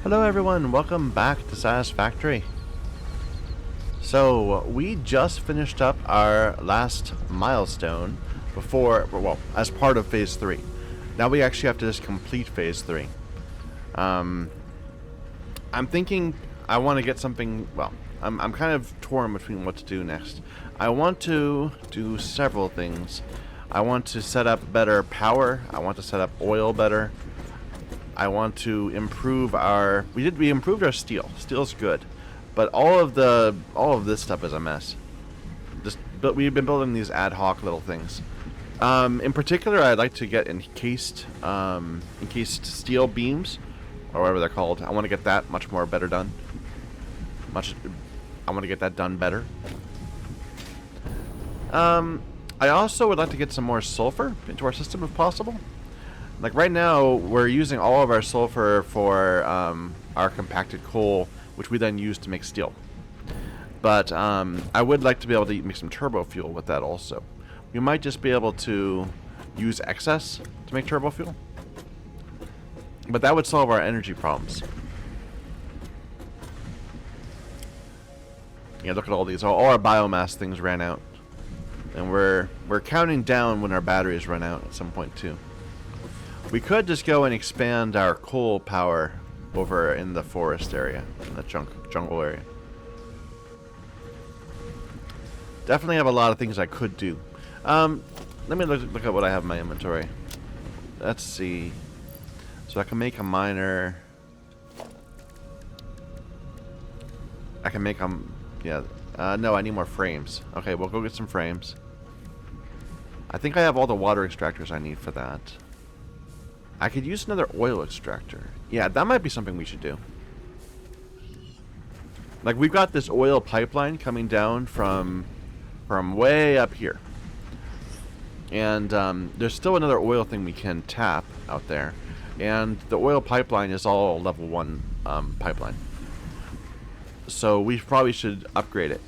Hello everyone, welcome back to Satisfactory. So, we just finished up our last milestone before, well, as part of Phase 3. Now we actually have to just complete Phase 3. I'm thinking I want to get something, well, I'm kind of torn between what to do next. I want to do several things. I want to set up better power, I want to set up oil better. I want to improve our. We improved our steel. Steel's good, but all of this stuff is a mess. But we've been building these ad hoc little things. In particular, I'd like to get encased steel beams, or whatever they're called. I want to get that much more better done. I want to get that done better. I also would like to get some more sulfur into our system if possible. Like right now, we're using all of our sulfur for our compacted coal, which we then use to make steel. But I would like to be able to make some turbo fuel with that also. We might just be able to use excess to make turbo fuel. But that would solve our energy problems. Yeah, look at all these. All our biomass things ran out. And we're counting down when our batteries run out at some point too. We could just go and expand our coal power over in the forest area, in the jungle area. Definitely have a lot of things I could do. Let me look at what I have in my inventory. Let's see. So I can make a miner. I can make yeah. No, I need more frames. Okay, we'll go get some frames. I think I have all the water extractors I need for that. I could use another oil extractor. Yeah, that might be something we should do. Like, we've got this oil pipeline coming down from way up here. And there's still another oil thing we can tap out there. And the oil pipeline is all level 1 pipeline. So we probably should upgrade it.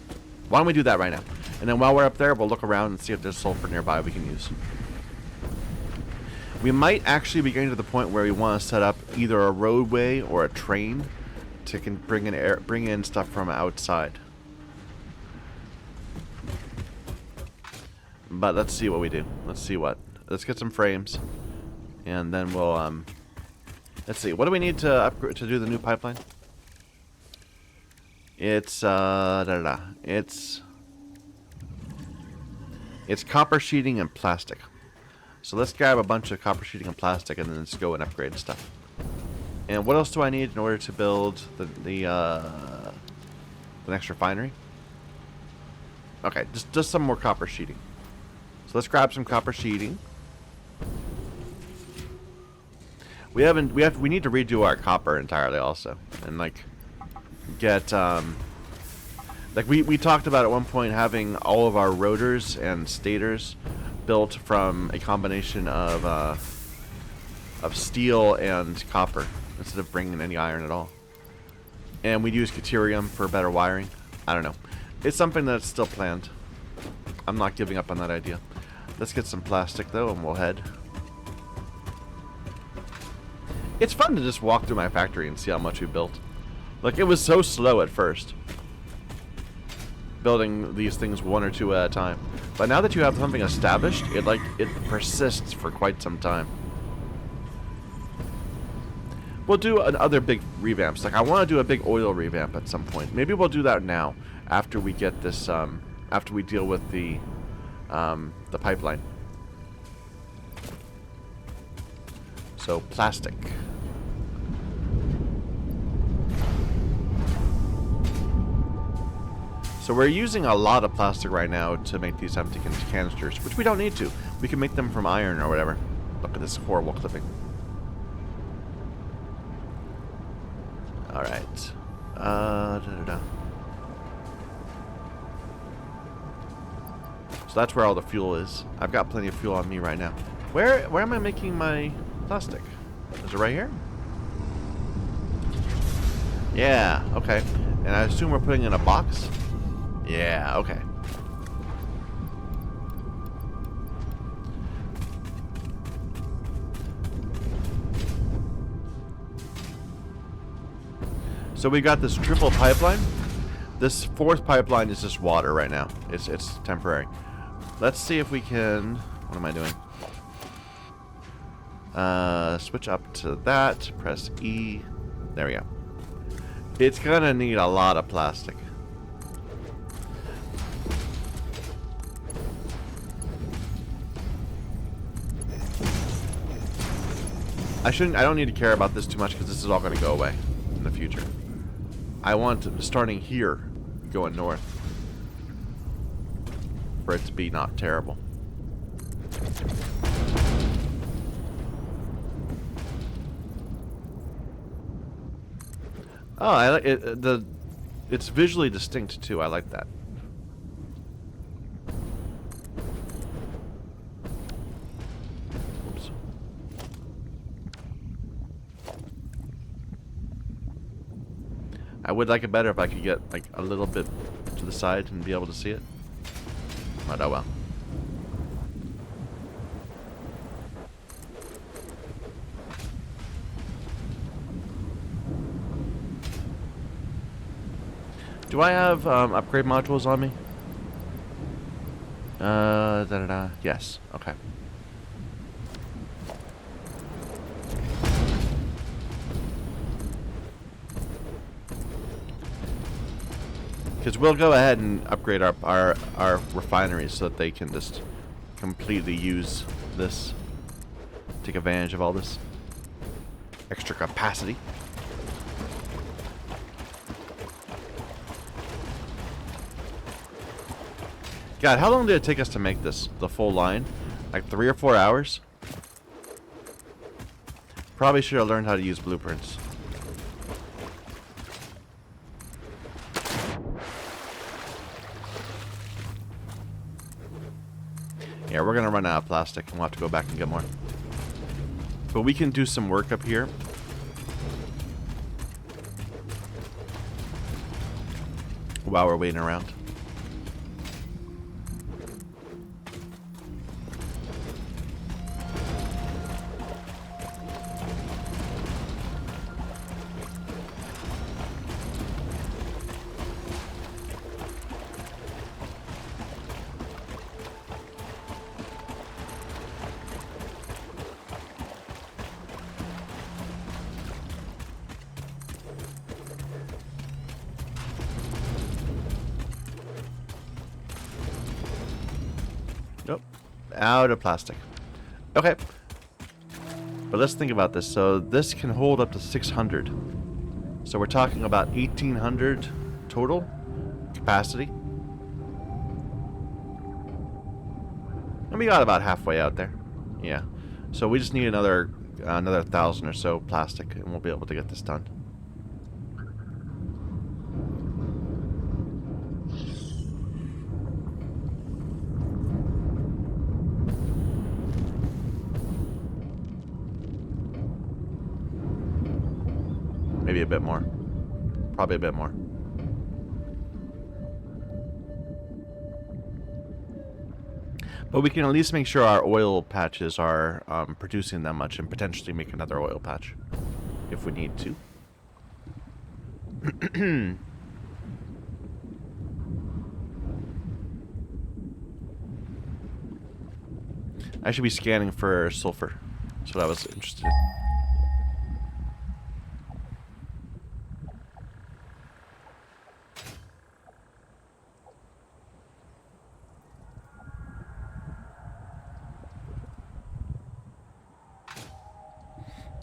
Why don't we do that right now? And then while we're up there, we'll look around and see if there's sulfur nearby we can use. We might actually be getting to the point where we want to set up either a roadway or a train to bring in stuff from outside. But let's see what we do. Let's get some frames, and then we'll let's see. What do we need to upgrade to do the new pipeline? It's it's copper sheeting and plastic. So let's grab a bunch of copper sheeting and plastic and then let's go and upgrade stuff. And what else do I need in order to build the next refinery? Okay, just some more copper sheeting. So let's grab some copper sheeting. We need to redo our copper entirely also, and like get like we talked about at one point having all of our rotors and stators built from a combination of steel and copper instead of bringing any iron at all. And we'd use Caterium for better wiring. I don't know. It's something that's still planned. I'm not giving up on that idea. Let's get some plastic though and we'll head. It's fun to just walk through my factory and see how much we built. Like, it was so slow at first, building these things one or two at a time. But now that you have something established, it persists for quite some time. We'll do other big revamps. Like, I want to do a big oil revamp at some point. Maybe we'll do that now after we get this after we deal with the pipeline. So plastic. So we're using a lot of plastic right now to make these empty canisters, which we don't need to. We can make them from iron or whatever. Look at this horrible clipping. Alright. So that's where all the fuel is. I've got plenty of fuel on me right now. Where am I making my plastic? Is it right here? Yeah, okay. And I assume we're putting it in a box? Yeah, okay. So we got this triple pipeline. This fourth pipeline is just water right now. It's temporary. Let's see if we can... What am I doing? Switch up to that. Press E. There we go. It's gonna need a lot of plastic. I don't need to care about this too much because this is all going to go away in the future. I want starting here, going north, for it to be not terrible. Oh, I like it. It's visually distinct too. I like that. Oops. I would like it better if I could get like a little bit to the side and be able to see it. But oh well. Do I have upgrade modules on me? Yes. Okay. Because we'll go ahead and upgrade our refineries so that they can just completely use this, take advantage of all this extra capacity. God, how long did it take us to make this, the full line? Like 3 or 4 hours? Probably should have learned how to use blueprints. Yeah, we're gonna run out of plastic and we'll have to go back and get more. But we can do some work up here. While we're waiting around. Nope. Out of plastic. Okay. But let's think about this. So this can hold up to 600. So we're talking about 1,800 total capacity. And we got about halfway out there. Yeah. So we just need another 1,000 or so plastic and we'll be able to get this done. Maybe a bit more. Probably a bit more. But we can at least make sure our oil patches are producing that much and potentially make another oil patch if we need to. I should be scanning for sulfur. That's what I was interested in.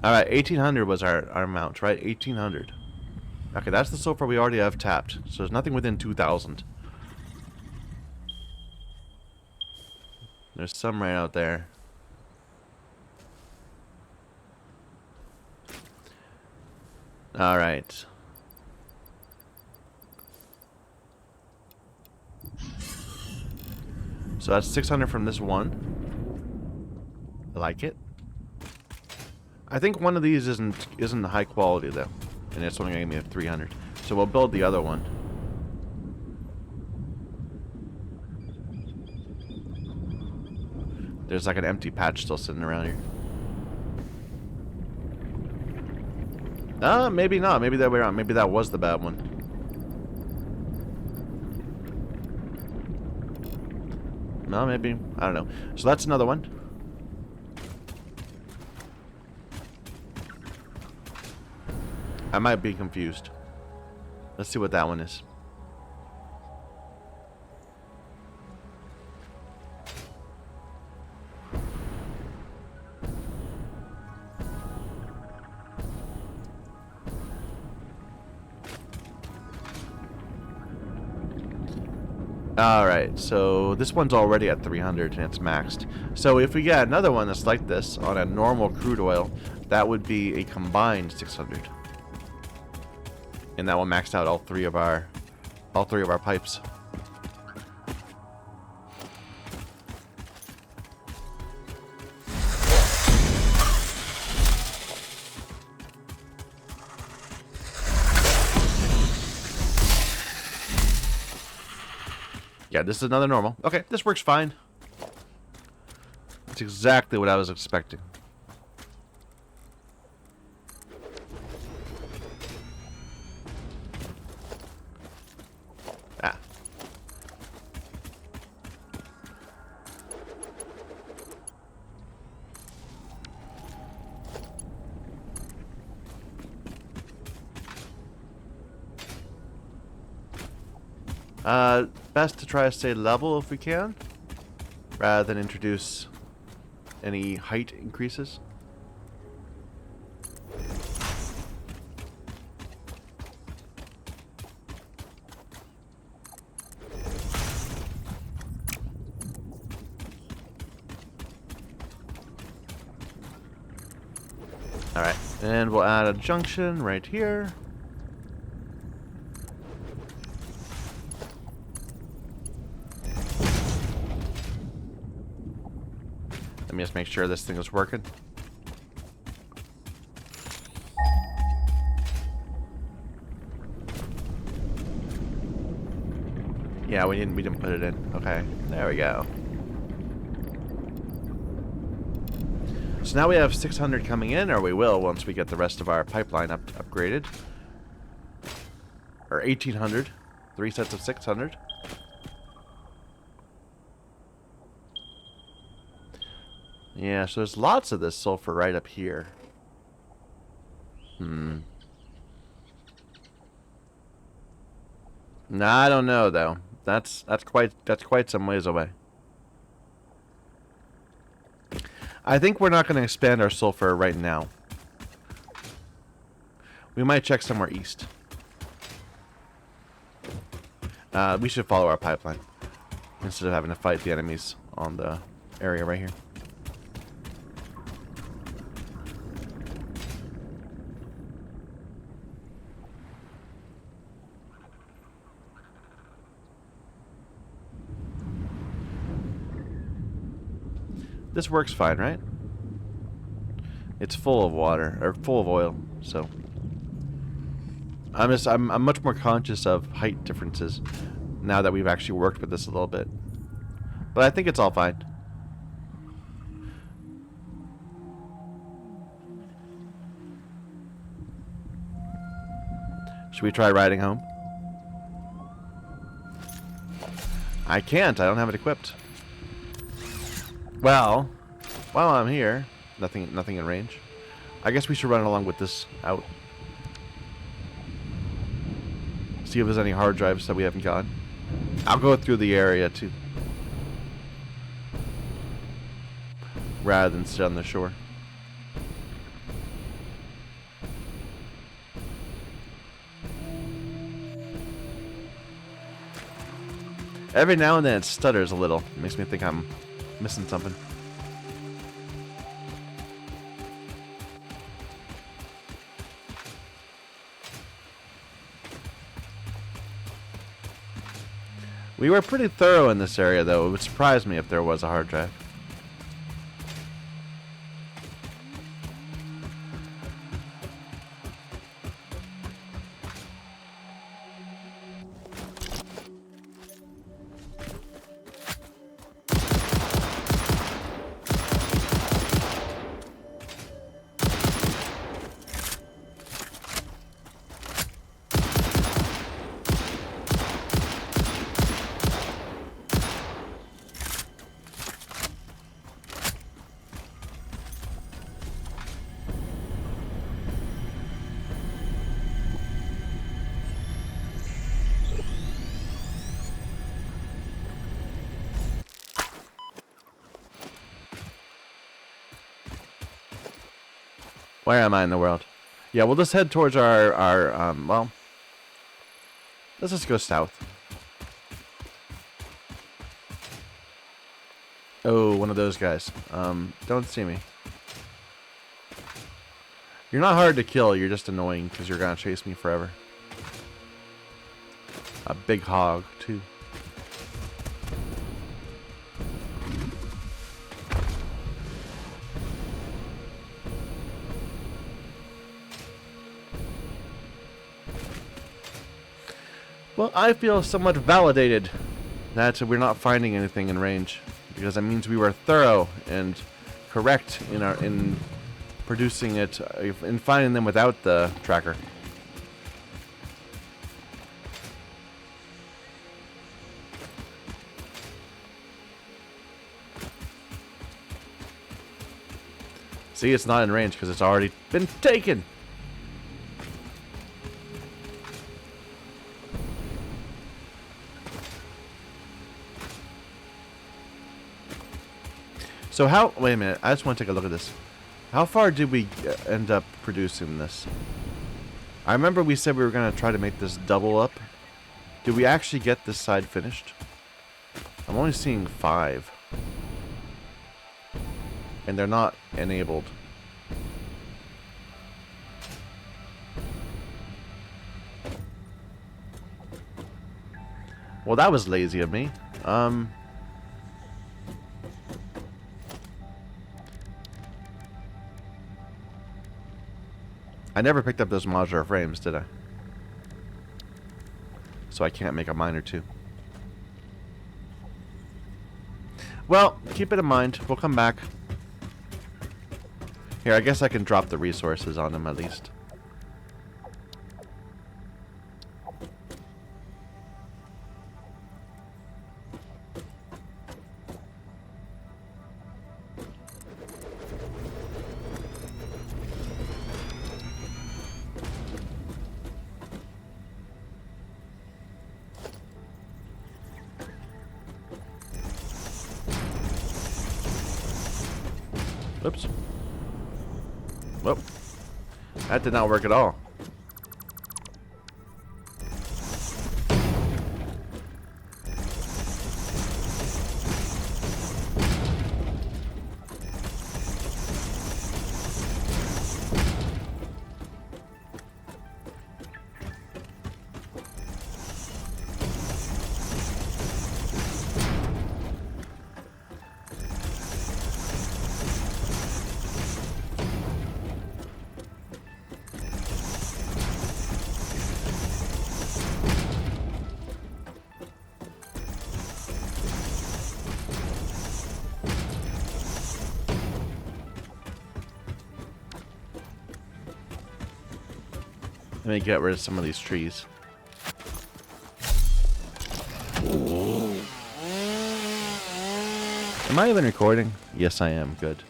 Alright, 1,800 was our amount, right? 1,800. Okay, that's the sulfur we already have tapped. So there's nothing within 2,000. There's some right out there. Alright. So that's 600 from this one. I like it. I think one of these isn't high quality though, and it's only gonna give me a 300. So we'll build the other one. There's like an empty patch still sitting around here. Maybe not. Maybe that way around. Maybe that was the bad one. No, maybe. I don't know. So that's another one. I might be confused. Let's see what that one is. Alright, so this one's already at 300 and it's maxed. So if we get another one that's like this on a normal crude oil, that would be a combined 600. And that will max out all three of our pipes. Yeah, this is another normal. Okay, this works fine. That's exactly what I was expecting. Ah. Best to try to stay level if we can, rather than introduce any height increases. Alright, and we'll add a junction right here. Let me just make sure this thing is working. Yeah, we didn't put it in. Okay, there we go. So now we have 600 coming in, or we will once we get the rest of our pipeline upgraded. Or 1800. 3 sets of 600. Yeah, so there's lots of this sulfur right up here. No, I don't know though. That's quite some ways away. I think we're not going to expand our sulfur right now. We might check somewhere east. We should follow our pipeline instead of having to fight the enemies on the area right here. This works fine, right? It's full of water, or full of oil, so I'm much more conscious of height differences now that we've actually worked with this a little bit. But I think it's all fine. Should we try riding home? I can't, I don't have it equipped. Well, while I'm here, nothing in range. I guess we should run along with this out. See if there's any hard drives that we haven't gotten. I'll go through the area too, rather than sit on the shore. Every now and then it stutters a little. It makes me think I'm missing something. We were pretty thorough in this area, though. It would surprise me if there was a hard drive. Where am I in the world? Yeah, we'll just head towards our well, let's just go south. Oh, one of those guys. Don't see me. You're not hard to kill, you're just annoying because you're gonna chase me forever. A big hog, too. Well, I feel somewhat validated that we're not finding anything in range, because that means we were thorough and correct in producing it, in finding them without the tracker. See, it's not in range because it's already been taken. So how, wait a minute, I just want to take a look at this. How far did we end up producing this? I remember we said we were going to try to make this double up. Did we actually get this side finished? I'm only seeing 5. And they're not enabled. Well, that was lazy of me. I never picked up those modular frames, did I? So I can't make a mine or two. Well, keep it in mind. We'll come back. Here, I guess I can drop the resources on them at least. Oops. Whoop. That did not work at all. Let me get rid of some of these trees. Am I even recording? Yes, I am. Good.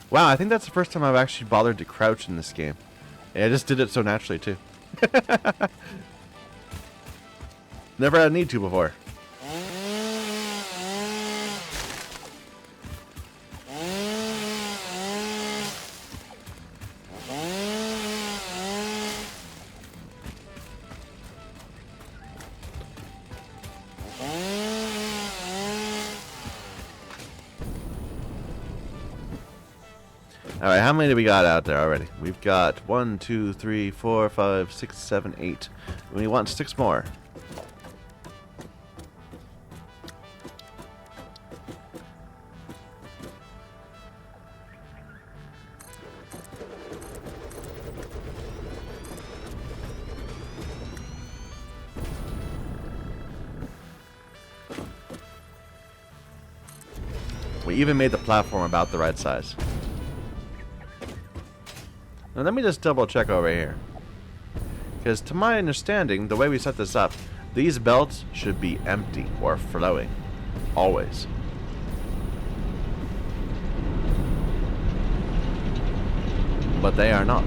Wow, I think that's the first time I've actually bothered to crouch in this game. And I just did it so naturally, too. Never had a need to before. Alright, how many do we got out there already? We've got 1, 2, 3, 4, 5, 6, 7, 8. We want 6 more. We even made the platform about the right size. Now let me just double check over here. Because to my understanding, the way we set this up, these belts should be empty or flowing. Always. But they are not.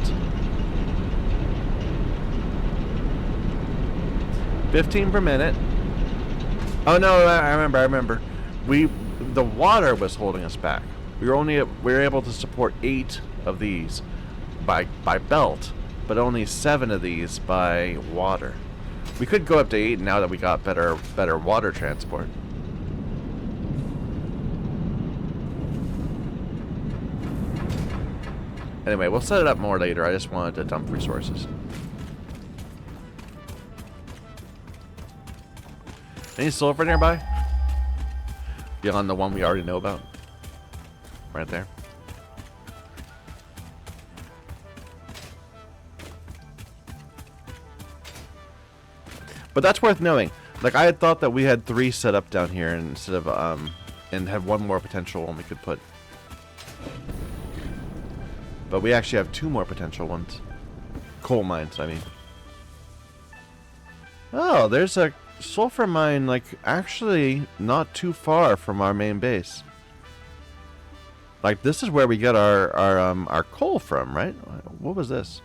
15 per minute. Oh no, I remember. The water was holding us back. We were able to support 8 of these by belt, but only 7 of these by water. We could go up to 8 now that we got better water transport. Anyway, we'll set it up more later. I just wanted to dump resources. Any sulfur nearby? Beyond the one we already know about? Right there. But that's worth knowing. Like, I had thought that we had 3 set up down here instead of, and have 1 more potential one we could put. But we actually have 2 more potential ones. Coal mines, I mean. Oh, there's a sulfur mine, like, actually not too far from our main base. Like, this is where we get our coal from, right? What was this?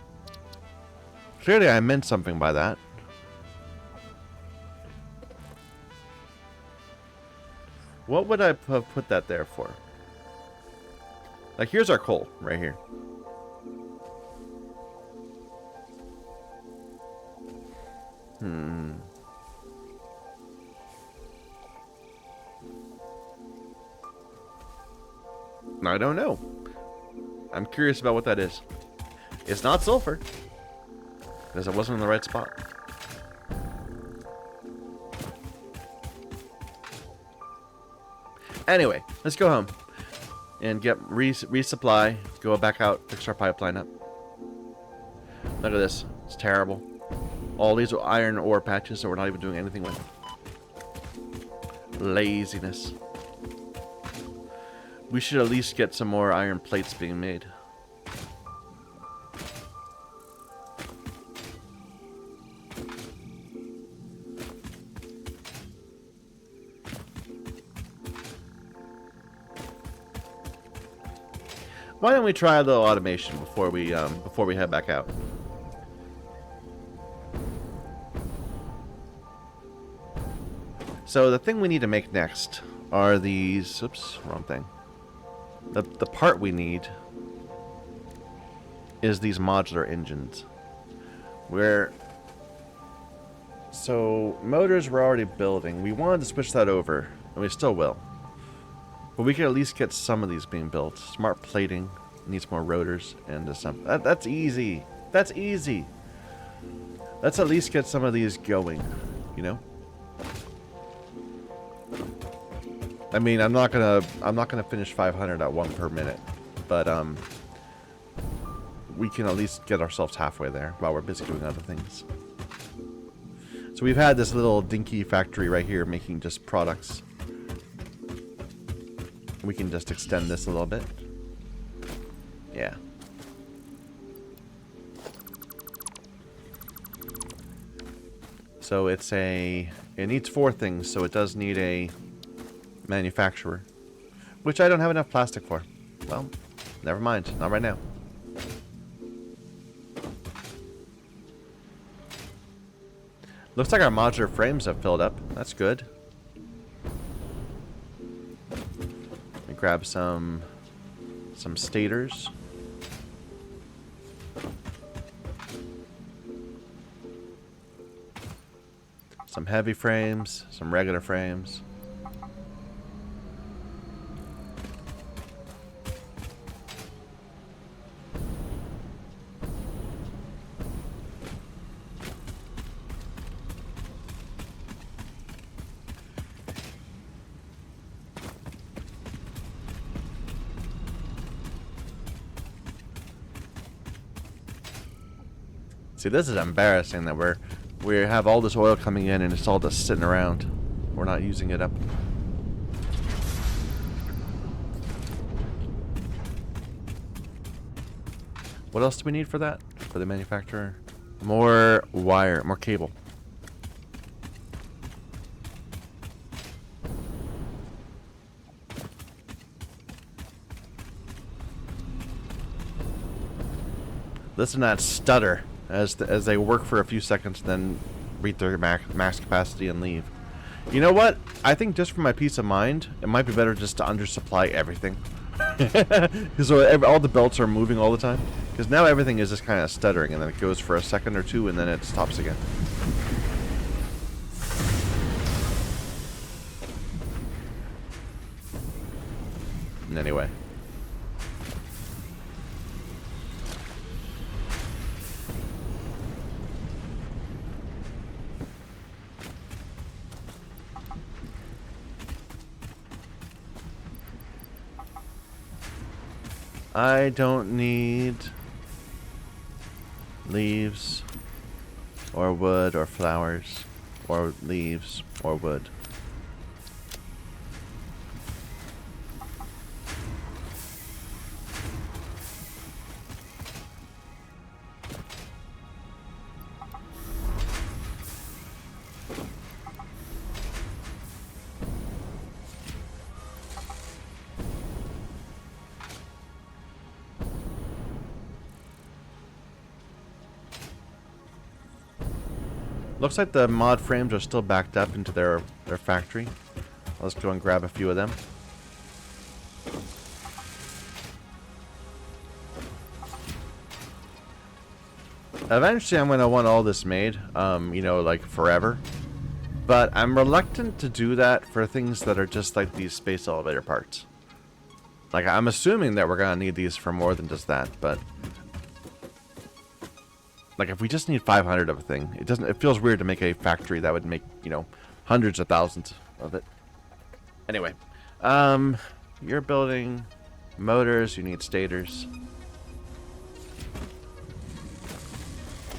Clearly I meant something by that. What would I have put that there for? Like, here's our coal, right here. I don't know. I'm curious about what that is. It's not sulfur, because it wasn't in the right spot. Anyway, let's go home and get resupply. Go back out, fix our pipeline up. Look at this. It's terrible. All these are iron ore patches that we're not even doing anything with. Laziness. We should at least get some more iron plates being made. Why don't we try a little automation before we head back out? So the thing we need to make next are these. Oops, wrong thing. The part we need is these modular engines. So motors we're already building. We wanted to switch that over, and we still will. But we can at least get some of these being built. Smart plating needs more rotors and assembly. That's easy. That's easy. Let's at least get some of these going, you know? I mean, I'm not gonna finish 500 at 1 per minute, but we can at least get ourselves halfway there while we're busy doing other things. So we've had this little dinky factory right here making just products. We can just extend this a little bit. Yeah. So it needs 4 things, so it does need a manufacturer, which I don't have enough plastic for. Well, never mind. Not right now. Looks like our modular frames have filled up. That's good. Let me grab some stators. Some heavy frames, some regular frames. See, this is embarrassing that we have all this oil coming in and it's all just sitting around. We're not using it up. What else do we need for that? For the manufacturer? More wire, more cable. Listen to that stutter as they work for a few seconds, then reach their max capacity and leave. You know what? I think just for my peace of mind, it might be better just to undersupply everything. Because all the belts are moving all the time. Because now everything is just kind of stuttering, and then it goes for a second or two, and then it stops again. Anyway. I don't need leaves or wood or flowers or leaves or wood. Looks like the mod frames are still backed up into their factory. Let's go and grab a few of them. Eventually I'm going to want all this made, you know, like forever. But I'm reluctant to do that for things that are just like these space elevator parts. Like, I'm assuming that we're going to need these for more than just that, but... Like, if we just need 500 of a thing, it feels weird to make a factory that would make, you know, hundreds of thousands of it. Anyway, you're building motors, you need stators.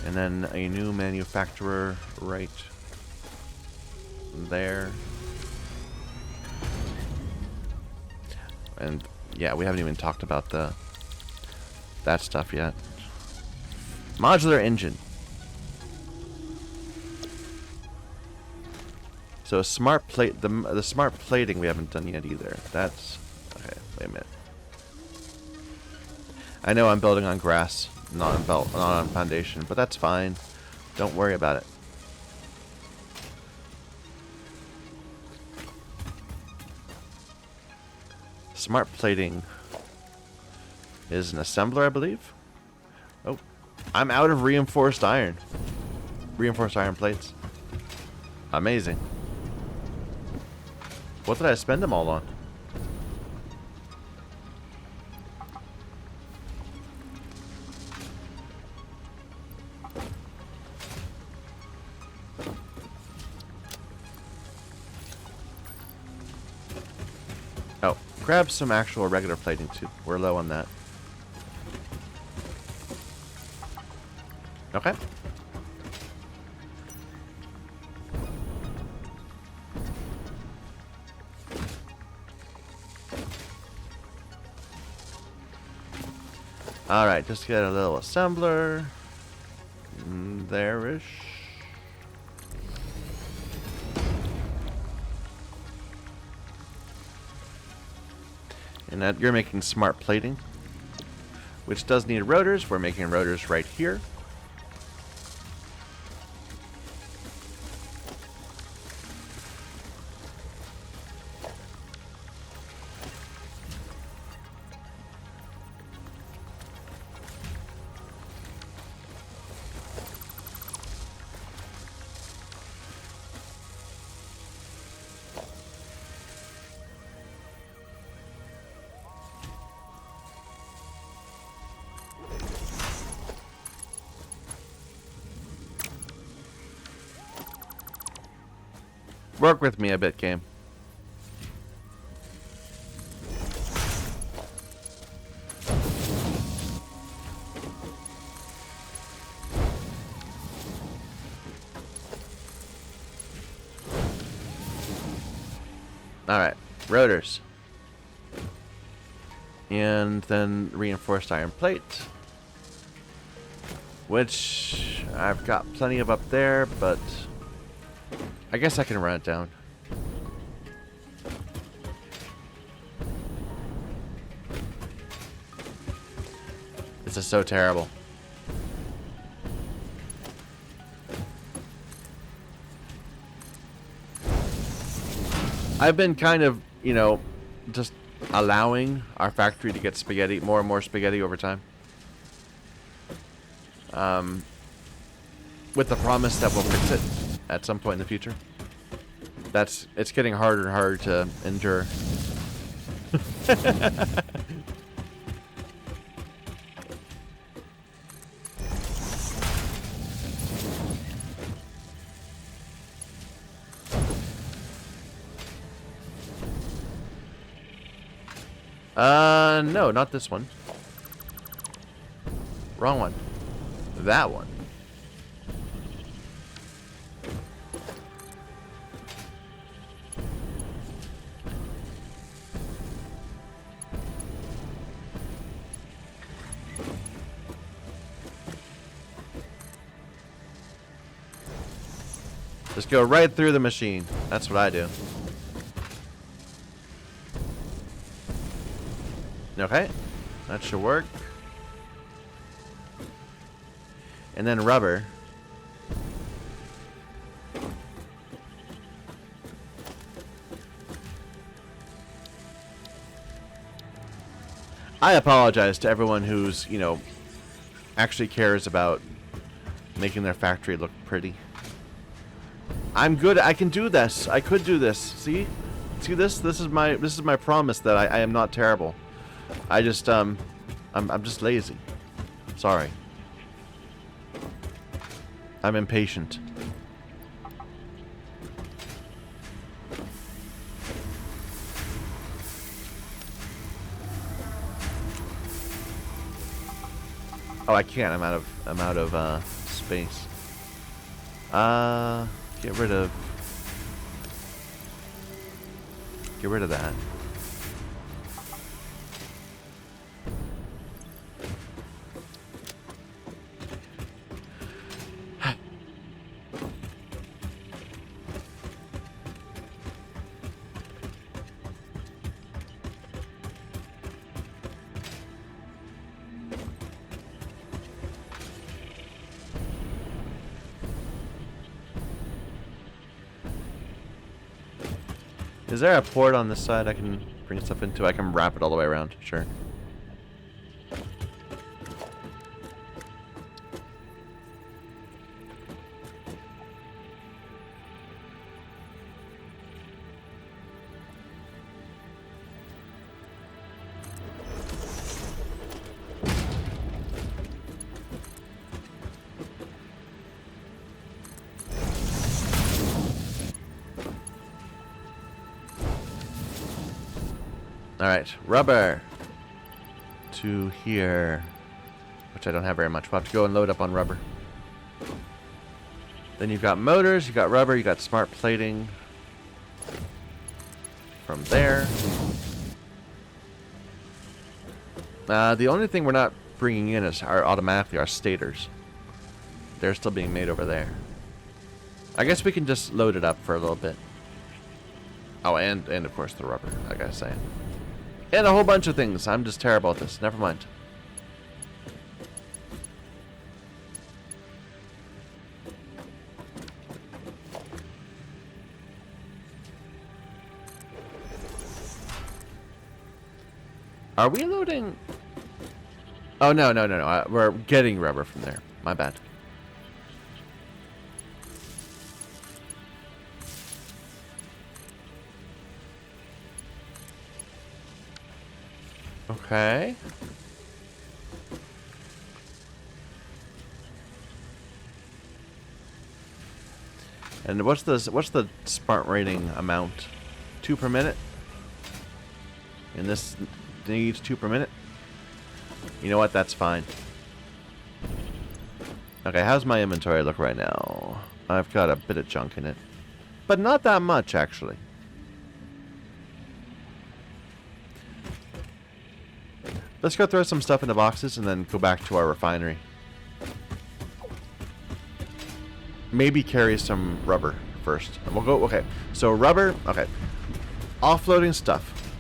And then a new manufacturer right there. And, yeah, we haven't even talked about that stuff yet. Modular engine. So smart plate, the smart plating we haven't done yet either. That's okay. Wait a minute. I know I'm building on grass, not on foundation, but that's fine. Don't worry about it. Smart plating is an assembler, I believe. Oh. I'm out of reinforced iron. Reinforced iron plates. Amazing. What did I spend them all on? Oh, grab some actual regular plating too. We're low on that. Okay. Alright, just get a little assembler. There-ish. And that you're making smart plating, which does need rotors. We're making rotors right here. Work with me a bit, game. Alright, rotors. And then reinforced iron plate. Which I've got plenty of up there, but I guess I can run it down. This is so terrible. I've been kind of, you know, just allowing our factory to get spaghetti, more and more spaghetti over time. With the promise that we'll fix it at some point in the future. It's getting harder and harder to endure. No, not this one. Wrong one. That one. Just go right through the machine. That's what I do. Okay. That should work. And then rubber. I apologize to everyone who's, you know, actually cares about making their factory look pretty. I'm good. I can do this. I could do this. See this? This is my promise that I am not terrible. I just I'm just lazy. Sorry. I'm impatient. Oh, I can't. I'm out of space. Get rid of that. Is there a port on this side I can bring stuff into? I can wrap it all the way around. Sure. Alright, rubber to here, which I don't have very much. We'll have to go and load up on rubber. Then you've got motors, you've got rubber, you've got smart plating from there. The only thing we're not bringing in is automatically our stators. They're still being made over there. I guess we can just load it up for a little bit. Oh, and of course the rubber, like I was saying. And a whole bunch of things. I'm just terrible at this. Never mind. Are we loading? Oh, no. We're getting rubber from there. My bad. Okay. And what's the smart rating amount? 2 per minute? And this needs 2 per minute? You know what? That's fine. Okay, how's my inventory look right now? I've got a bit of junk in it. But not that much, actually. Let's go throw some stuff into boxes and then go back to our refinery. Maybe carry some rubber first. We'll go, okay. So rubber, okay. Offloading stuff.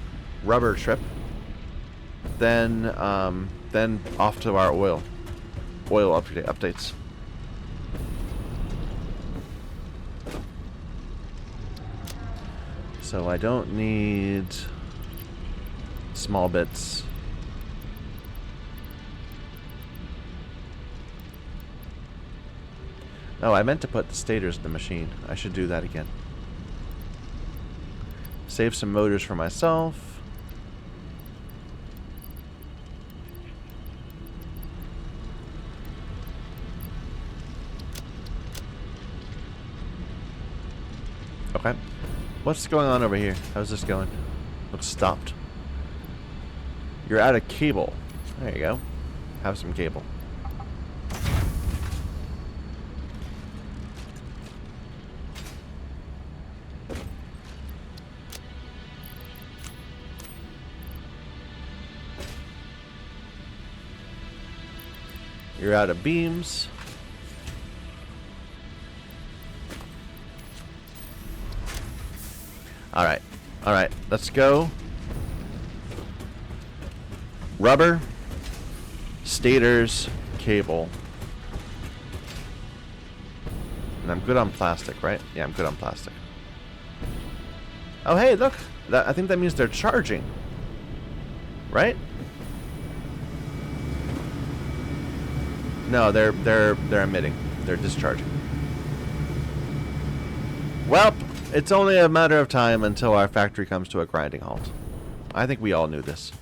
Rubber trip. Then off to our oil. Oil updates. So I don't need small bits. Oh, I meant to put the stators in the machine. I should do that again. Save some motors for myself. Okay. What's going on over here? How's this going? Looks stopped. You're out of cable. There you go. Have some cable. You're out of beams. Alright. Alright. Let's go. Rubber. Stators. Cable. And I'm good on plastic, right? Yeah, I'm good on plastic. Oh, hey, look. I think that means they're charging. Right? No, they're emitting. They're discharging. Well, it's only a matter of time until our factory comes to a grinding halt. I think we all knew this.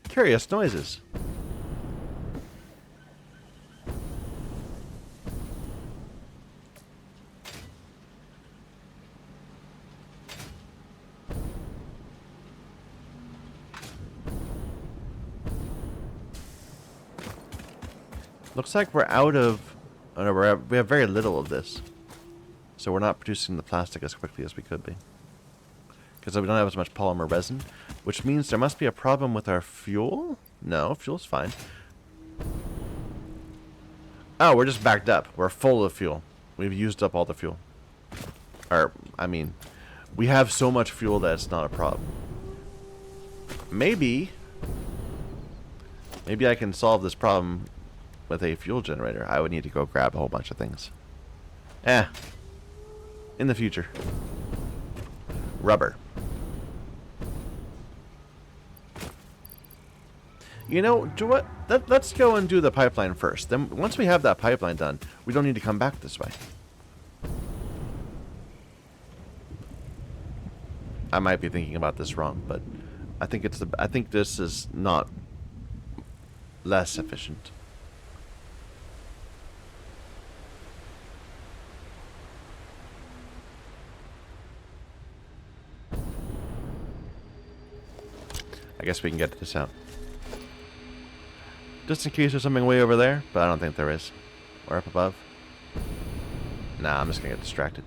Curious noises. Looks like we're out of... Oh no, we have very little of this. So we're not producing the plastic as quickly as we could be. Because we don't have as much polymer resin. Which means there must be a problem with our fuel? No, fuel's fine. Oh, we're just backed up. We're full of fuel. We've used up all the fuel. Or, I mean, we have so much fuel that it's not a problem. Maybe I can solve this problem with a fuel generator. I would need to go grab a whole bunch of things. In the future. Rubber. You know, do what? Let's go and do the pipeline first. Then once we have that pipeline done, we don't need to come back this way. I might be thinking about this wrong, but I think this is not less efficient. I guess we can get this out. Just in case there's something way over there, but I don't think there is. Or up above. Nah, I'm just gonna get distracted.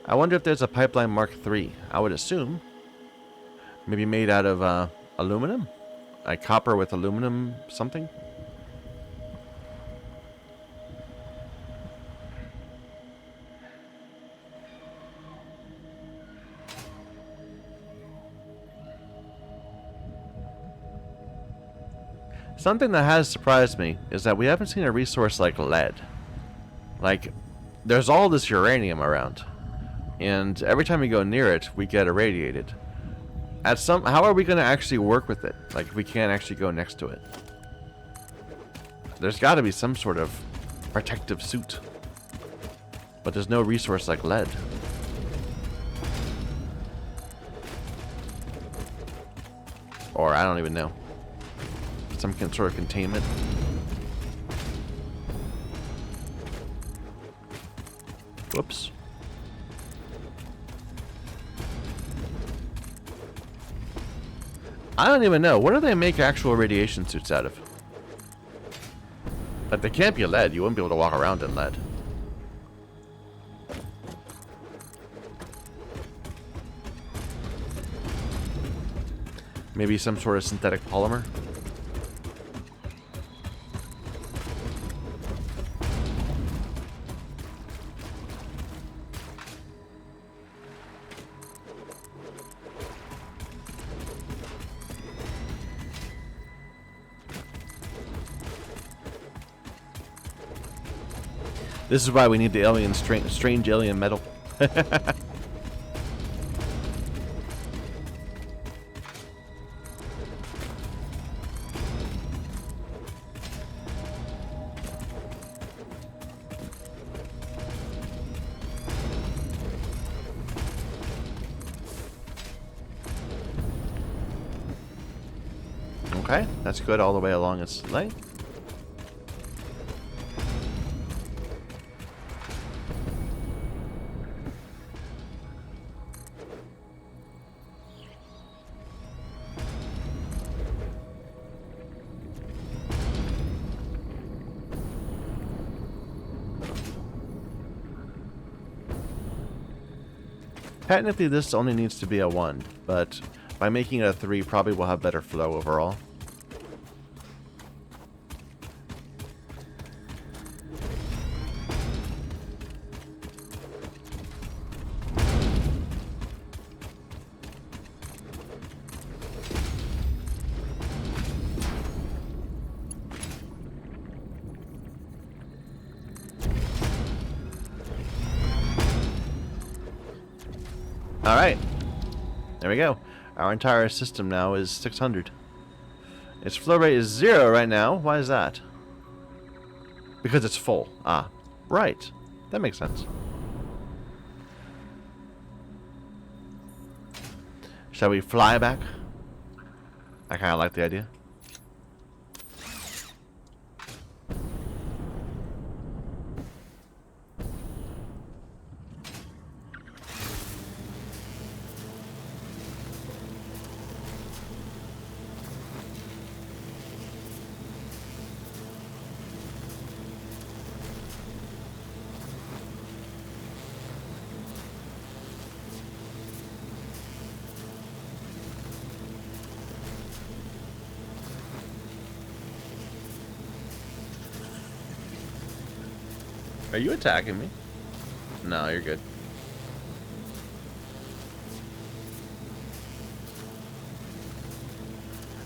I wonder if there's a pipeline Mark III. I would assume. Maybe made out of aluminum? Like copper with aluminum something? Something that has surprised me is that we haven't seen a resource like lead. Like, there's all this uranium around. And every time we go near it, we get irradiated. How are we going to actually work with it? Like, if we can't actually go next to it. There's got to be some sort of protective suit. But there's no resource like lead. Or, I don't even know. Some sort of containment. Whoops. I don't even know. What do they make actual radiation suits out of? Like, they can't be lead. You wouldn't be able to walk around in lead. Maybe some sort of synthetic polymer? This is why we need the alien strange alien metal. Okay, that's good all the way along its length. Technically, this only needs to be a 1, but by making it a 3, probably will have better flow overall. Alright, there we go. Our entire system now is 600. Its flow rate is 0 right now. Why is that? Because it's full. Ah, right. That makes sense. Shall we fly back? I kind of like the idea. Are you attacking me? No, you're good.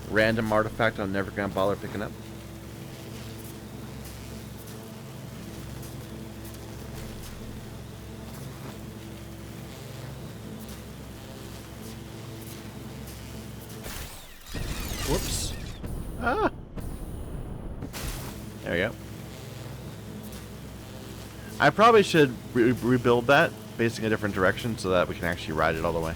Random artifact I'm never gonna bother picking up. Whoops. Ah! There we go. I probably should rebuild that, facing a different direction, so that we can actually ride it all the way.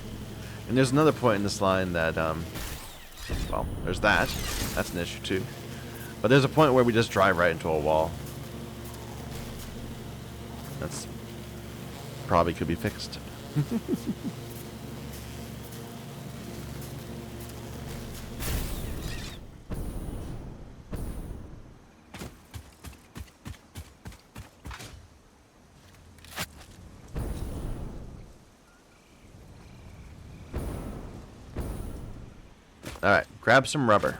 And there's another point in this line that, well, there's that. That's an issue too. But there's a point where we just drive right into a wall. That's probably could be fixed. Alright, grab some rubber.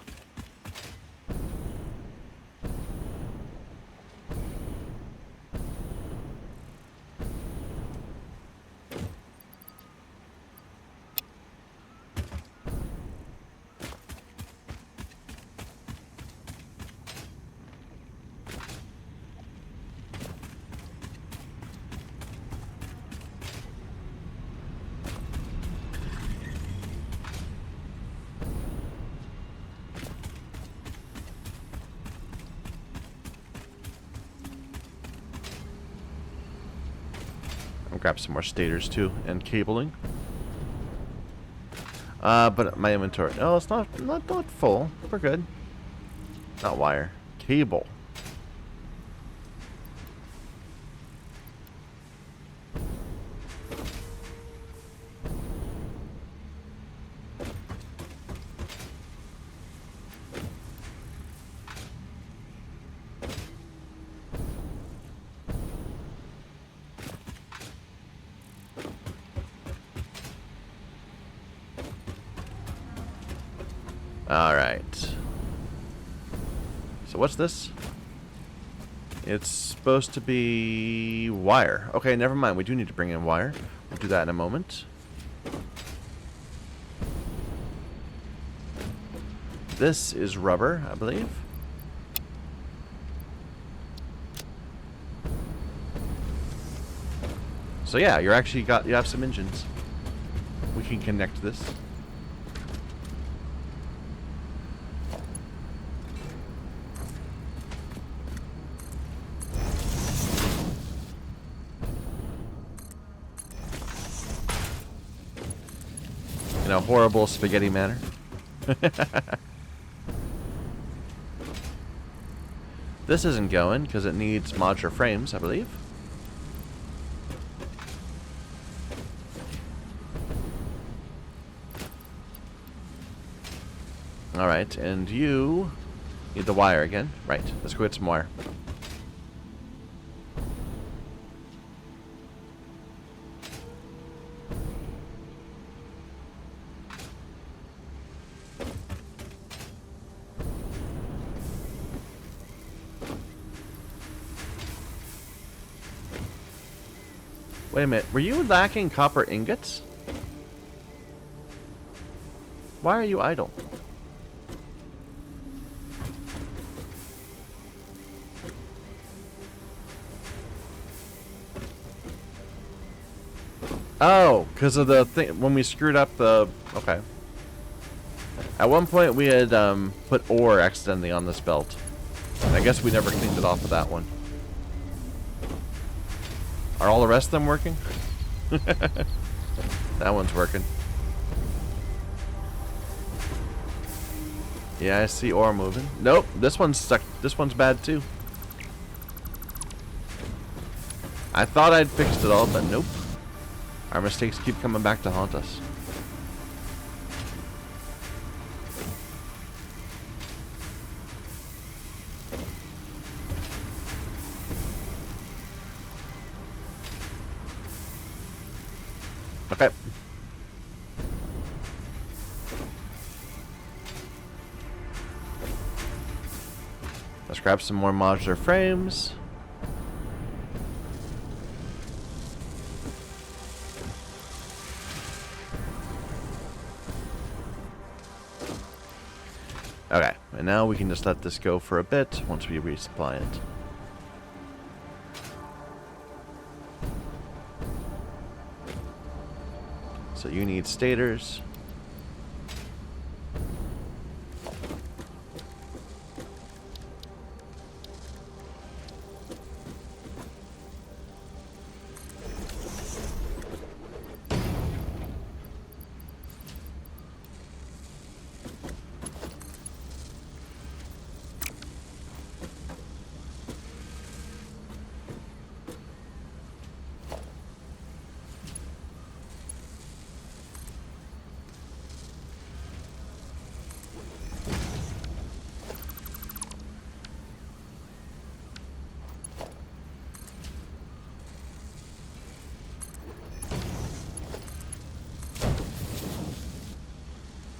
I'll grab some more stators too, and cabling. But my inventory. No, it's not full. We're good. Not wire. Cable. Alright. So what's this? It's supposed to be wire. Okay, never mind. We do need to bring in wire. We'll do that in a moment. This is rubber, I believe. So yeah, you have some engines. We can connect this. In a horrible spaghetti manner. This isn't going because it needs modular frames, I believe. Alright, and you need the wire again. Right, let's go get some wire. Wait a minute, were you lacking copper ingots? Why are you idle? Oh, because of the thing when we screwed up the... Okay. At one point we had put ore accidentally on this belt. I guess we never cleaned it off of that one. Are all the rest of them working? That one's working. Yeah, I see ore moving. Nope, this one's stuck. This one's bad too. I thought I'd fixed it all, but nope. Our mistakes keep coming back to haunt us. Okay. Let's grab some more modular frames. Okay, and now we can just let this go for a bit once we resupply it. So you need stators.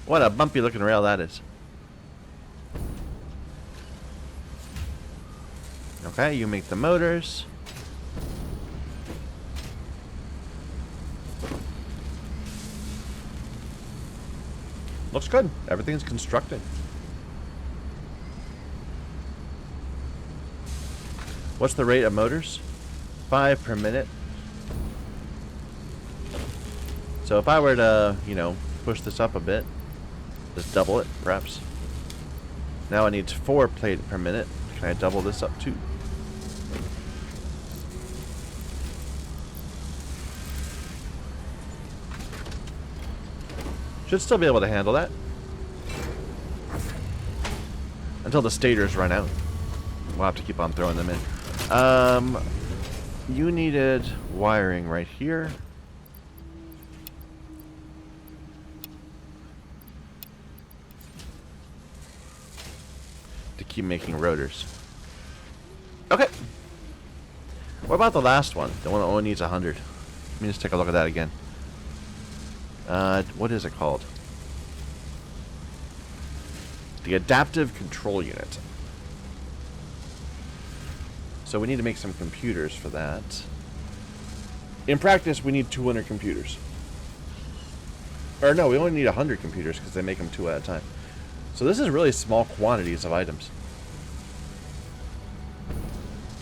What a bumpy looking rail that is. Okay, you make the motors. Looks good. Everything's constructed. What's the rate of motors? 5 per minute. So if I were to, you know, push this up a bit, just double it, perhaps. Now it needs 4 plate per minute. Can I double this up too? Should still be able to handle that. Until the stators run out. We'll have to keep on throwing them in. You needed wiring right here. To keep making rotors. Okay. What about the last one? The one that only needs 100. Let me just take a look at that again. What is it called? The adaptive control unit. So we need to make some computers for that. In practice, we need 200 computers. Or no, we only need 100 computers because they make them 2 at a time. So this is really small quantities of items.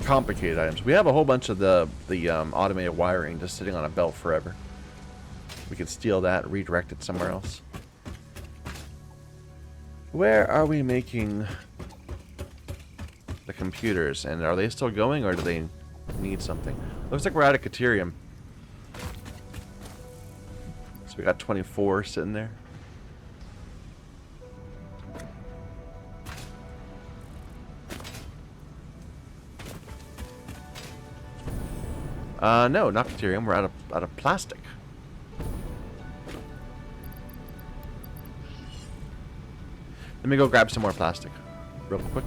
Complicated items. We have a whole bunch of the automated wiring just sitting on a belt forever. We could steal that and redirect it somewhere else. Where are we making the computers? And are they still going, or do they need something? Looks like we're out of Caterium. So we got 24 sitting there. No, not Caterium. We're out of plastic. Let me go grab some more plastic real quick.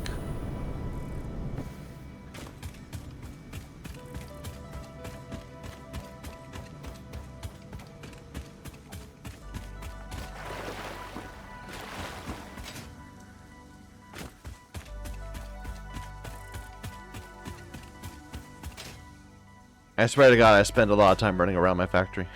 I swear to God, I spend a lot of time running around my factory.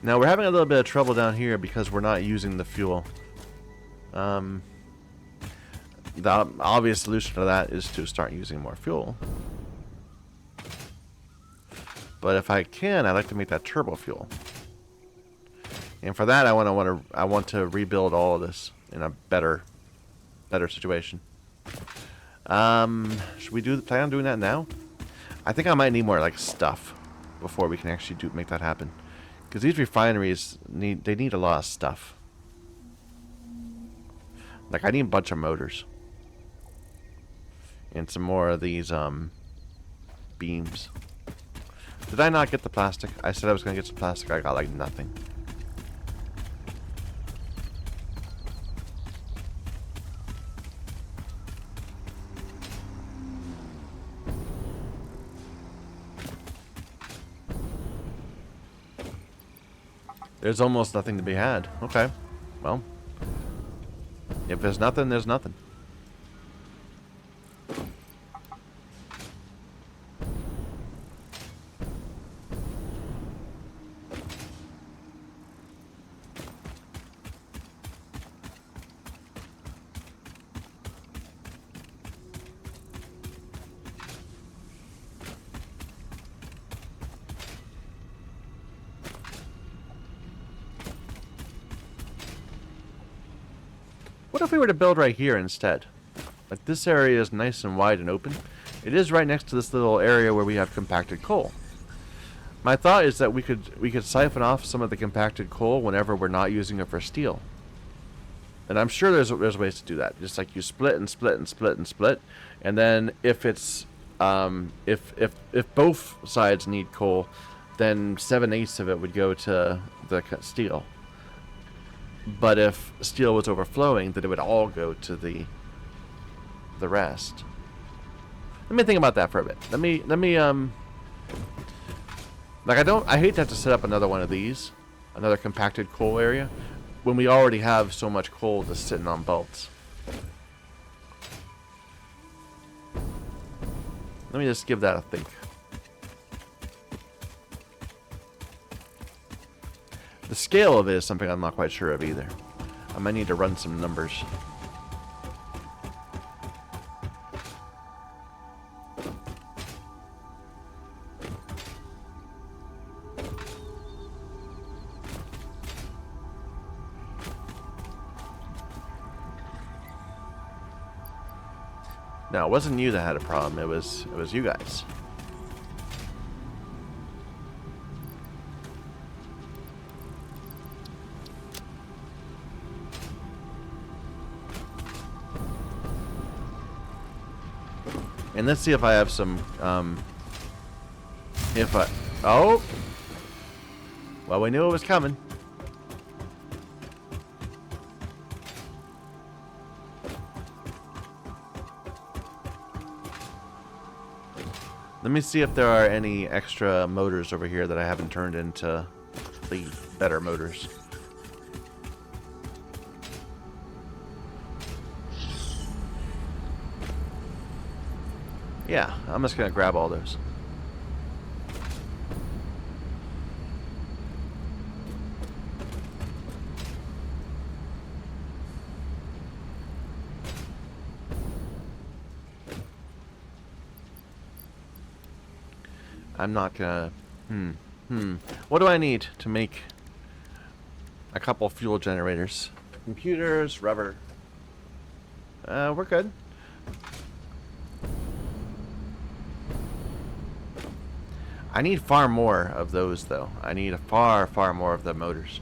Now, we're having a little bit of trouble down here because we're not using the fuel. The obvious solution to that is to start using more fuel. But if I can, I'd like to make that turbo fuel. And for that, I want to rebuild all of this in a better situation. Should we plan on doing that now? I think I might need more like stuff before we can actually make that happen. Because these refineries need a lot of stuff. Like I need a bunch of motors. And some more of these beams. Did I not get the plastic? I said I was gonna get some plastic, I got like nothing. There's almost nothing to be had. Okay. Well. If there's nothing, there's nothing. What if we were to build right here instead? Like this area is nice and wide and open. It is right next to this little area where we have compacted coal. My thought is that we could siphon off some of the compacted coal whenever we're not using it for steel. And I'm sure there's ways to do that. Just like you split and split and split and split, and then if it's if both sides need coal, then 7/8 of it would go to the steel. But if steel was overflowing, then it would all go to the rest. Let me think about that for a bit. Let me like I hate to have to set up another one of these, another compacted coal area, when we already have so much coal just sitting on belts. Let me just give that a think. The scale of it is something I'm not quite sure of either. I might need to run some numbers. No, it wasn't you that had a problem. It was you guys. And let's see if I have some, oh! Well, we knew it was coming. Let me see if there are any extra motors over here that I haven't turned into the better motors. Yeah, I'm just gonna grab all those. I'm not gonna... What do I need to make a couple fuel generators? Computers, rubber. We're good. I need far more of those, though. I need far more of the motors.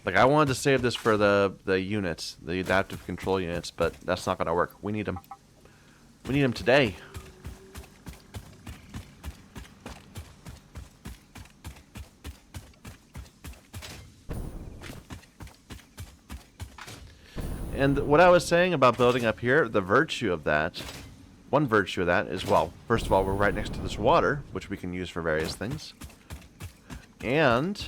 Like, I wanted to save this for the units, the adaptive control units, but that's not going to work. We need them. We need them today. And what I was saying about building up here, the virtue of that, one virtue of that is, well, first of all, we're right next to this water, which we can use for various things. And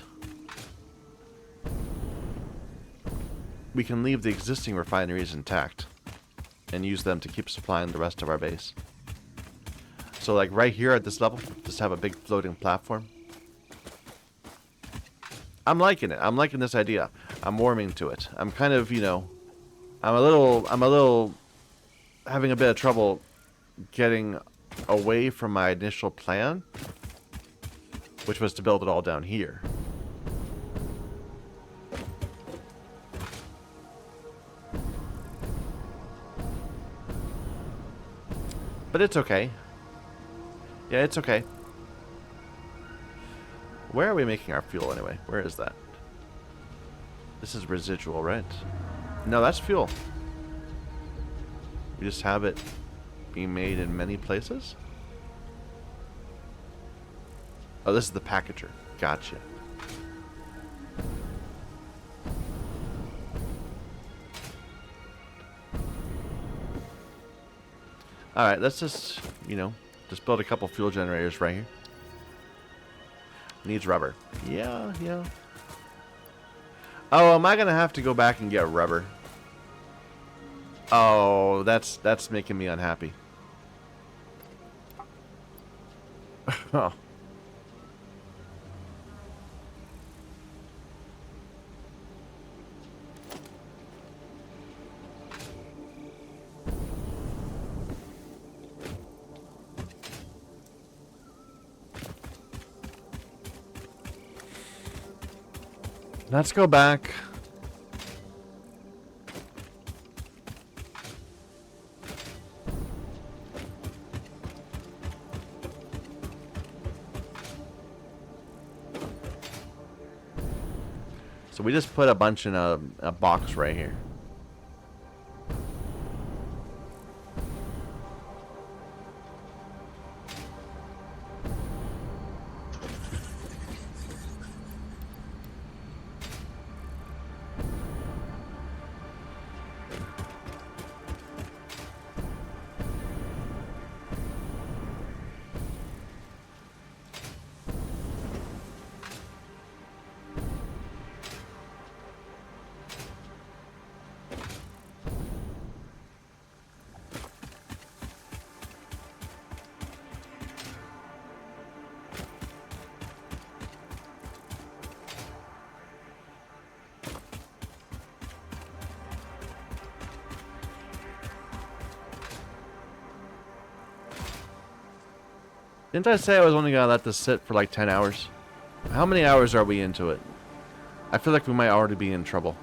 we can leave the existing refineries intact and use them to keep supplying the rest of our base. So like right here at this level, just have a big floating platform. I'm liking it. I'm liking this idea. I'm warming to it. I'm kind of, you know, I'm a little having a bit of trouble getting away from my initial plan, which was to build it all down here. But it's okay. Yeah, it's okay. Where are we making our fuel anyway? Where is that? This is residual, right? No, that's fuel. We just have it being made in many places? Oh, this is the packager. Gotcha. Alright, let's just, you know, just build a couple fuel generators right here. Needs rubber. Yeah, yeah. Oh, am I gonna have to go back and get rubber? Oh, that's making me unhappy. Oh. Let's go back. So we just put a bunch in a box right here. Didn't I say I was only gonna let this sit for like 10 hours? How many hours are we into it? I feel like we might already be in trouble.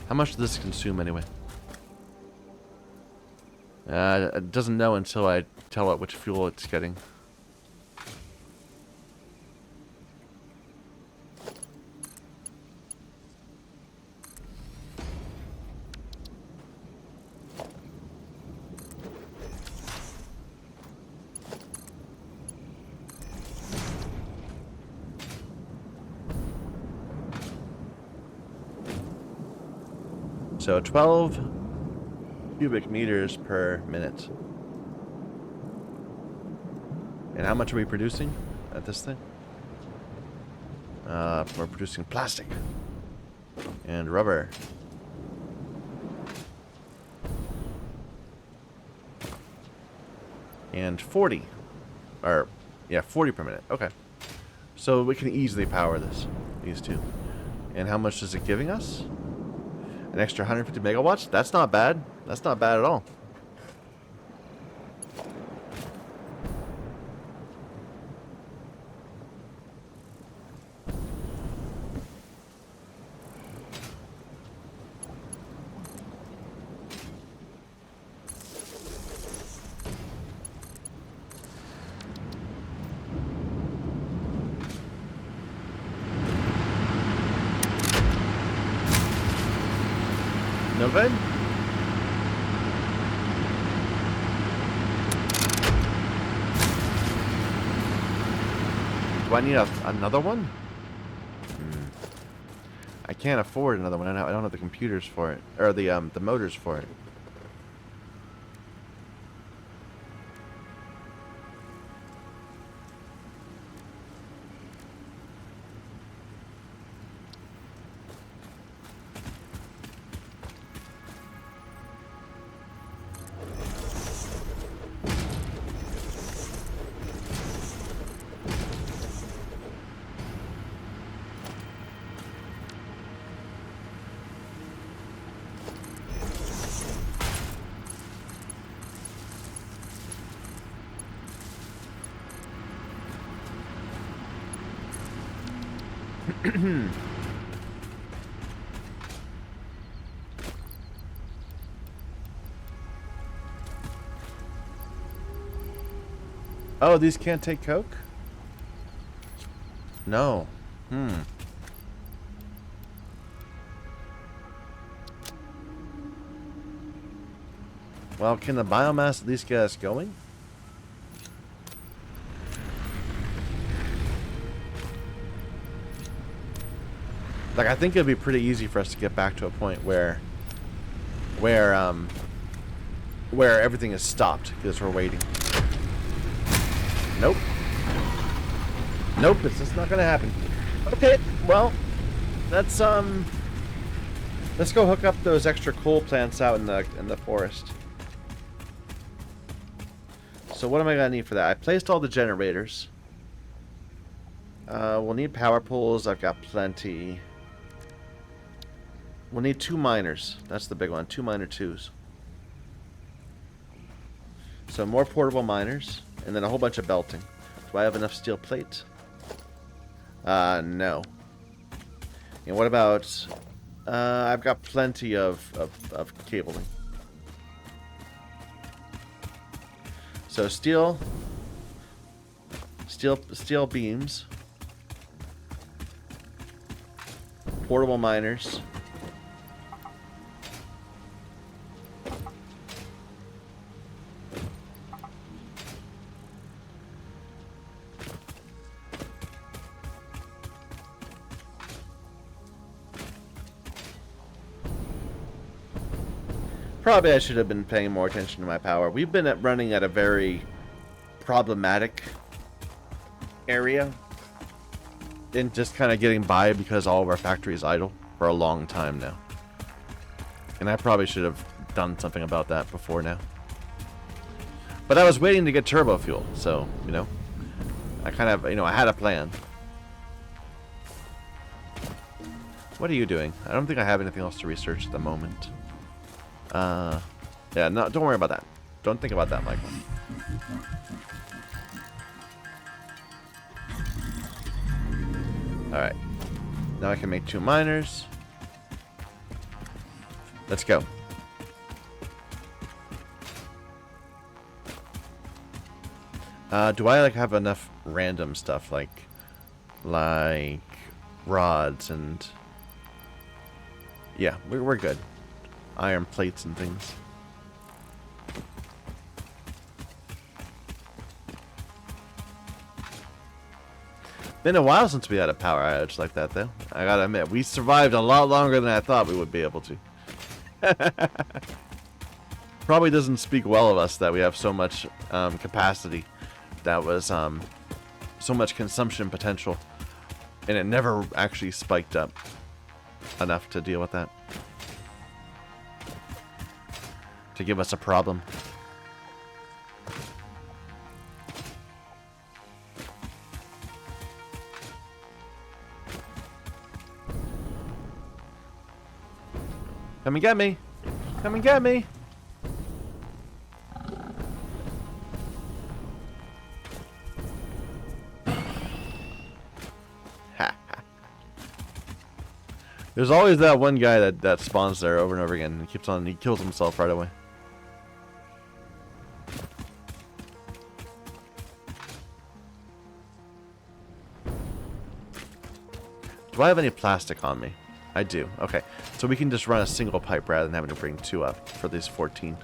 How much does this consume anyway? It doesn't know until I tell it which fuel it's getting. So 12 cubic meters per minute. And how much are we producing at this thing? We're producing plastic and rubber. And 40. Or, yeah, 40 per minute. Okay. So we can easily power these two. And how much is it giving us? An extra 150 megawatts? That's not bad. That's not bad at all. No good? Do I need another one? I can't afford another one. I don't have the computers for it, or the motors for it. Oh, these can't take Coke? No. Well, can the biomass at least get us going? Like, I think it'd be pretty easy for us to get back to a point where everything is stopped because we're waiting. Nope. Nope, it's just not gonna happen. Okay, well, let's go hook up those extra coal plants out in the forest. So what am I gonna need for that? I placed all the generators. We'll need power poles. I've got plenty. We'll need 2 miners. That's the big one. 2 miner 2s. So more portable miners, and then a whole bunch of belting. Do I have enough steel plate? No. And what about... I've got plenty of cabling. So steel beams. Portable miners. Probably I should have been paying more attention to my power. We've been running at a very problematic area. And just kind of getting by because all of our factory is idle for a long time now. And I probably should have done something about that before now. But I was waiting to get turbo fuel, so, you know, I kind of, I had a plan. What are you doing? I don't think I have anything else to research at the moment. Yeah, no, don't worry about that. Don't think about that, Michael. Alright. Now I can make 2 miners. Let's go. Do I like have enough random stuff like rods and yeah, we're good. Iron plates and things. Been a while since we had a power outage like that, though. I gotta admit, we survived a lot longer than I thought we would be able to. Probably doesn't speak well of us that we have so much capacity. That was so much consumption potential. And it never actually spiked up enough to deal with that. To give us a problem. Come and get me. Come and get me. There's always that one guy that spawns there over and over again. He keeps on, he kills himself right away. Do I have any plastic on me? I do. Okay. So we can just run a single pipe rather than having to bring two up for these 14.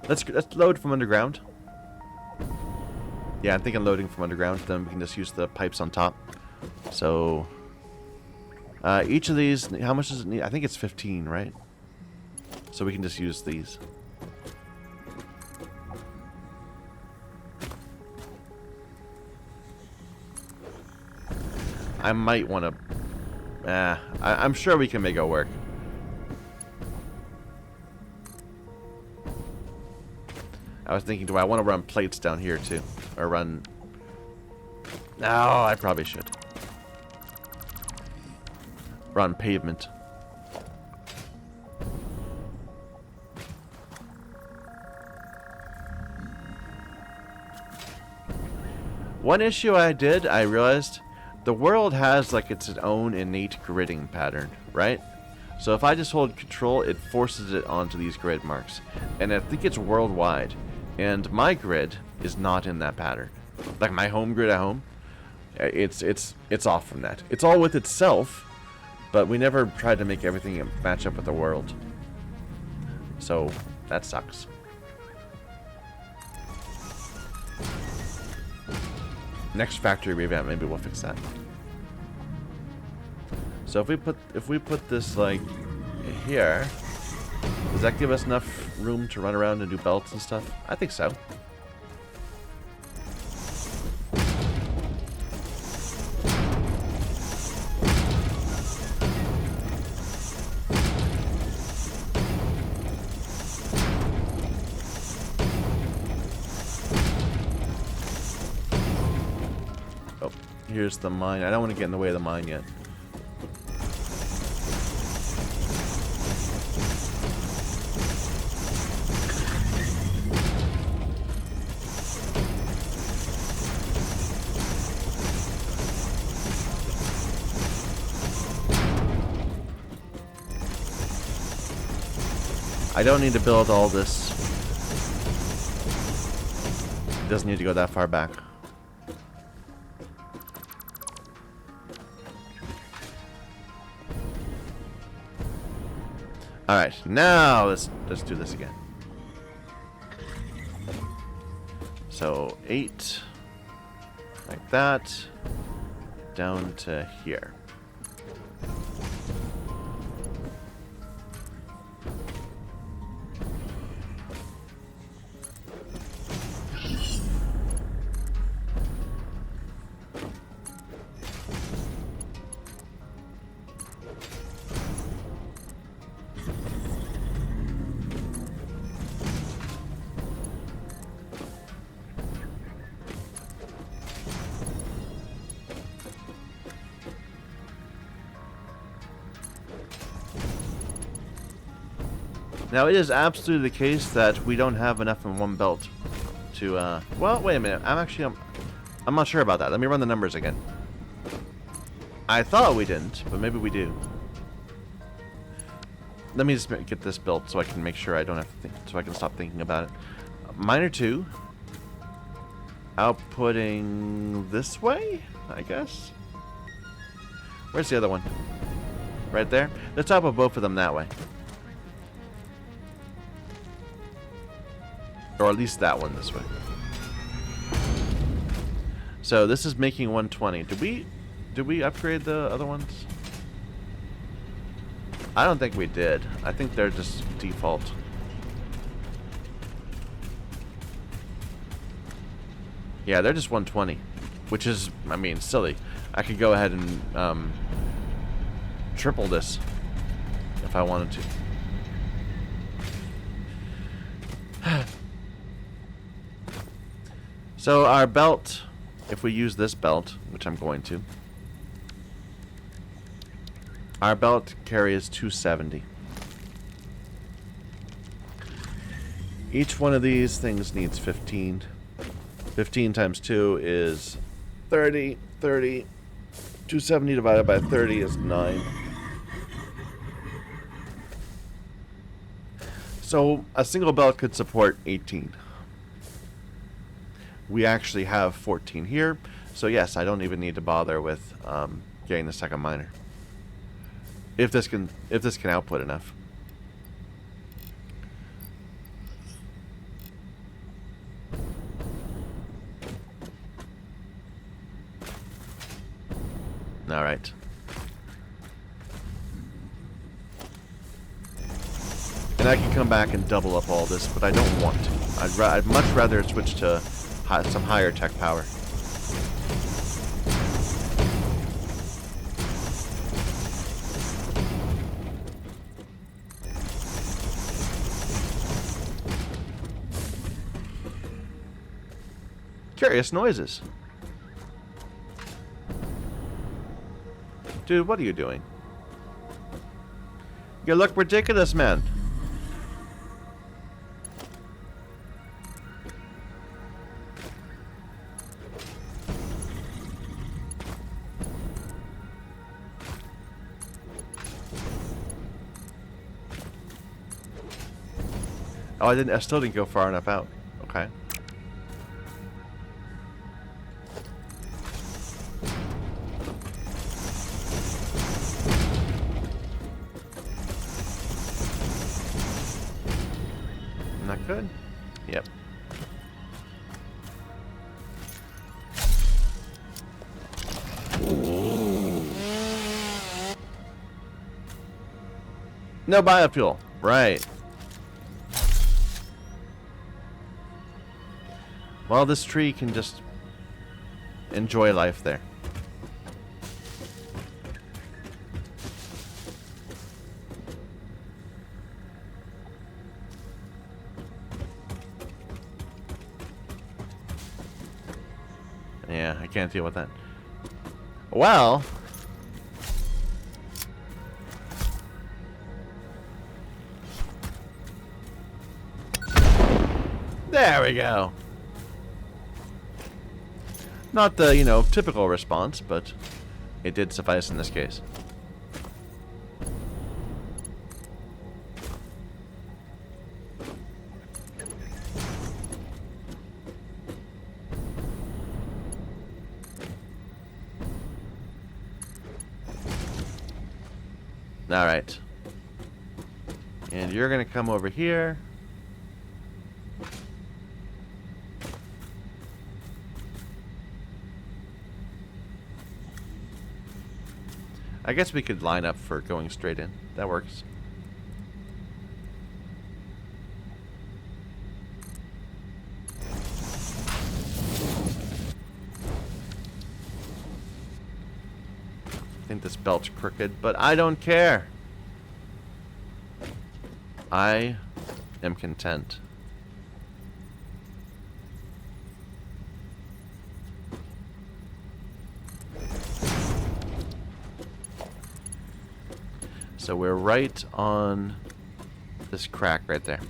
Let's load from underground. Yeah, I'm thinking loading from underground. Then we can just use the pipes on top. So each of these, how much does it need? I think it's 15, right? So we can just use these. I might want to... I'm sure we can make it work. I was thinking, do I want to run plates down here too? Or run... No, I probably should. Run pavement. One issue I realized, the world has like its own innate gridding pattern, right? So if I just hold control, it forces it onto these grid marks. And I think it's worldwide. And my grid is not in that pattern. Like my home grid at home, it's off from that. It's all with itself, but we never tried to make everything match up with the world. So that sucks. Next factory revamp, maybe we'll fix that. So if we put this like here, does that give us enough room to run around and do belts and stuff? I think so. Oh, here's the mine. I don't want to get in the way of the mine yet. I don't need to build all this. It doesn't need to go that far back. Alright, now let's do this again. So 8 like that down to here. Now, it is absolutely the case that we don't have enough in one belt to, well, wait a minute. I'm not sure about that. Let me run the numbers again. I thought we didn't, but maybe we do. Let me just get this built so I can make sure I don't have to think, so I can stop thinking about it. Miner 2. Outputting this way, I guess? Where's the other one? Right there? Let's output both of them that way. Or at least that one this way. So this is making 120. Did we upgrade the other ones? I don't think we did. I think they're just default. Yeah, they're just 120. Which is, I mean, silly. I could go ahead and triple this if I wanted to. So our belt, if we use this belt, which I'm going to, our belt carries 270. Each one of these things needs 15. 15 times 2 is 30. 30. 270 divided by 30 is 9. So a single belt could support 18. We actually have 14 here, so yes, I don't even need to bother with getting the second miner. If this can output enough. All right. And I can come back and double up all this, but I don't want to. I'd much rather switch to some higher tech power. Curious noises. Dude, what are you doing? You look ridiculous, man. Oh, I still didn't go far enough out. Okay. Not good? Yep. No biofuel. Right. Well, this tree can just enjoy life there. Yeah, I can't deal with that. Well... there we go. Not the, typical response, but it did suffice in this case. Alright. And you're going to come over here. I guess we could line up for going straight in. That works. I think this belt's crooked, but I don't care. I am content. So we're right on this crack right there.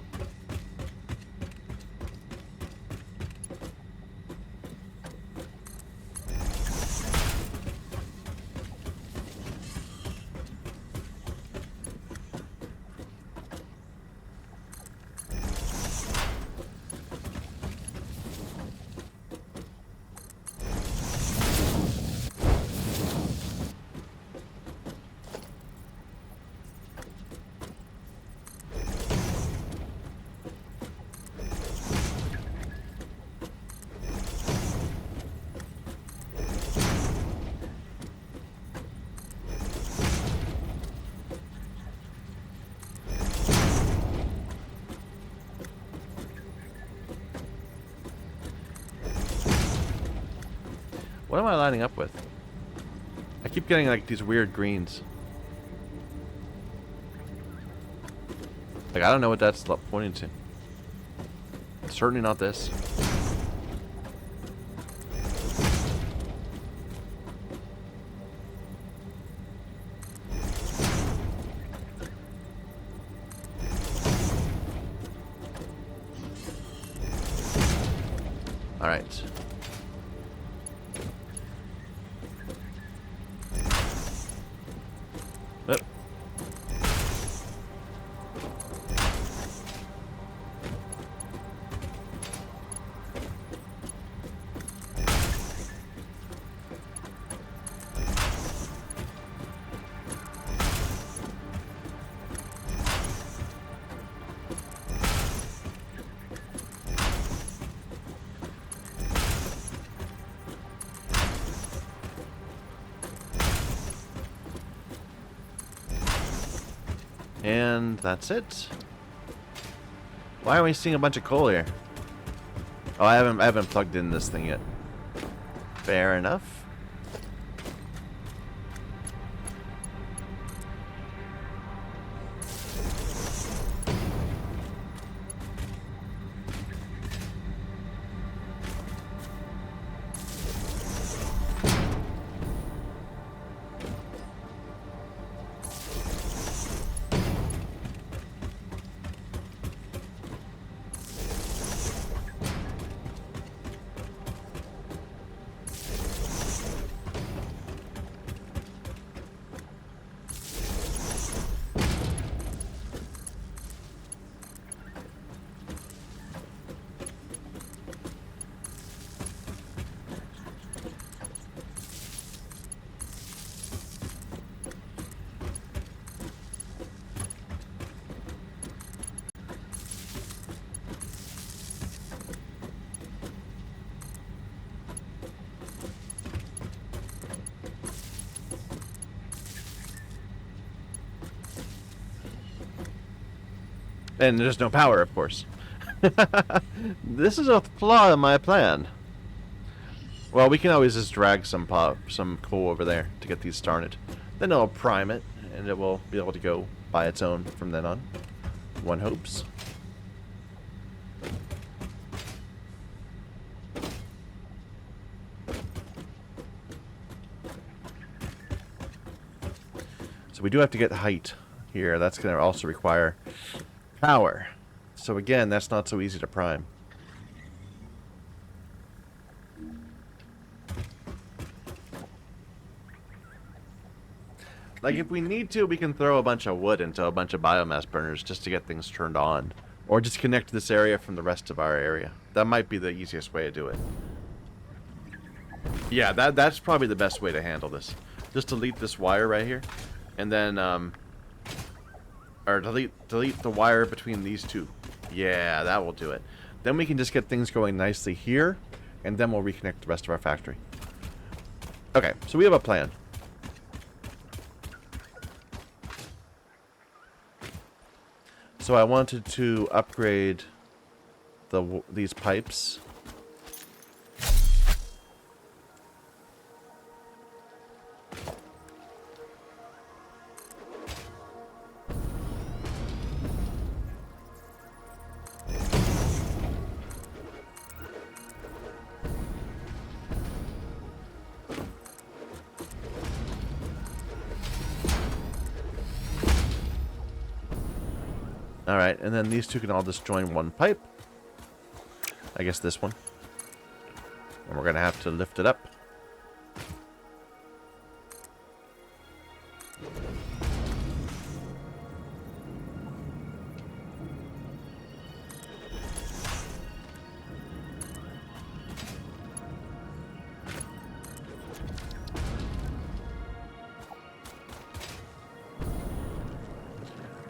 What am I lining up with? I keep getting like these weird greens. Like, I don't know what that's pointing to. Certainly not this. All right. Yep. And that's it. Why are we seeing a bunch of coal here? Oh, I haven't plugged in this thing yet. Fair enough. And there's no power, of course. This is a flaw in my plan. Well, we can always just drag some coal over there to get these started. Then it'll prime it, and it will be able to go by its own from then on. One hopes. So we do have to get height here. That's going to also require power. So again, that's not so easy to prime. Like, if we need to, we can throw a bunch of wood into a bunch of biomass burners just to get things turned on. Or just connect this area from the rest of our area. That might be the easiest way to do it. Yeah, that's probably the best way to handle this. Just delete this wire right here. And then, or delete the wire between these two. Yeah, that will do it. Then we can just get things going nicely here, and then we'll reconnect the rest of our factory. Okay, so we have a plan. So I wanted to upgrade these pipes. Alright, and then these two can all just join one pipe. I guess this one. And we're going to have to lift it up.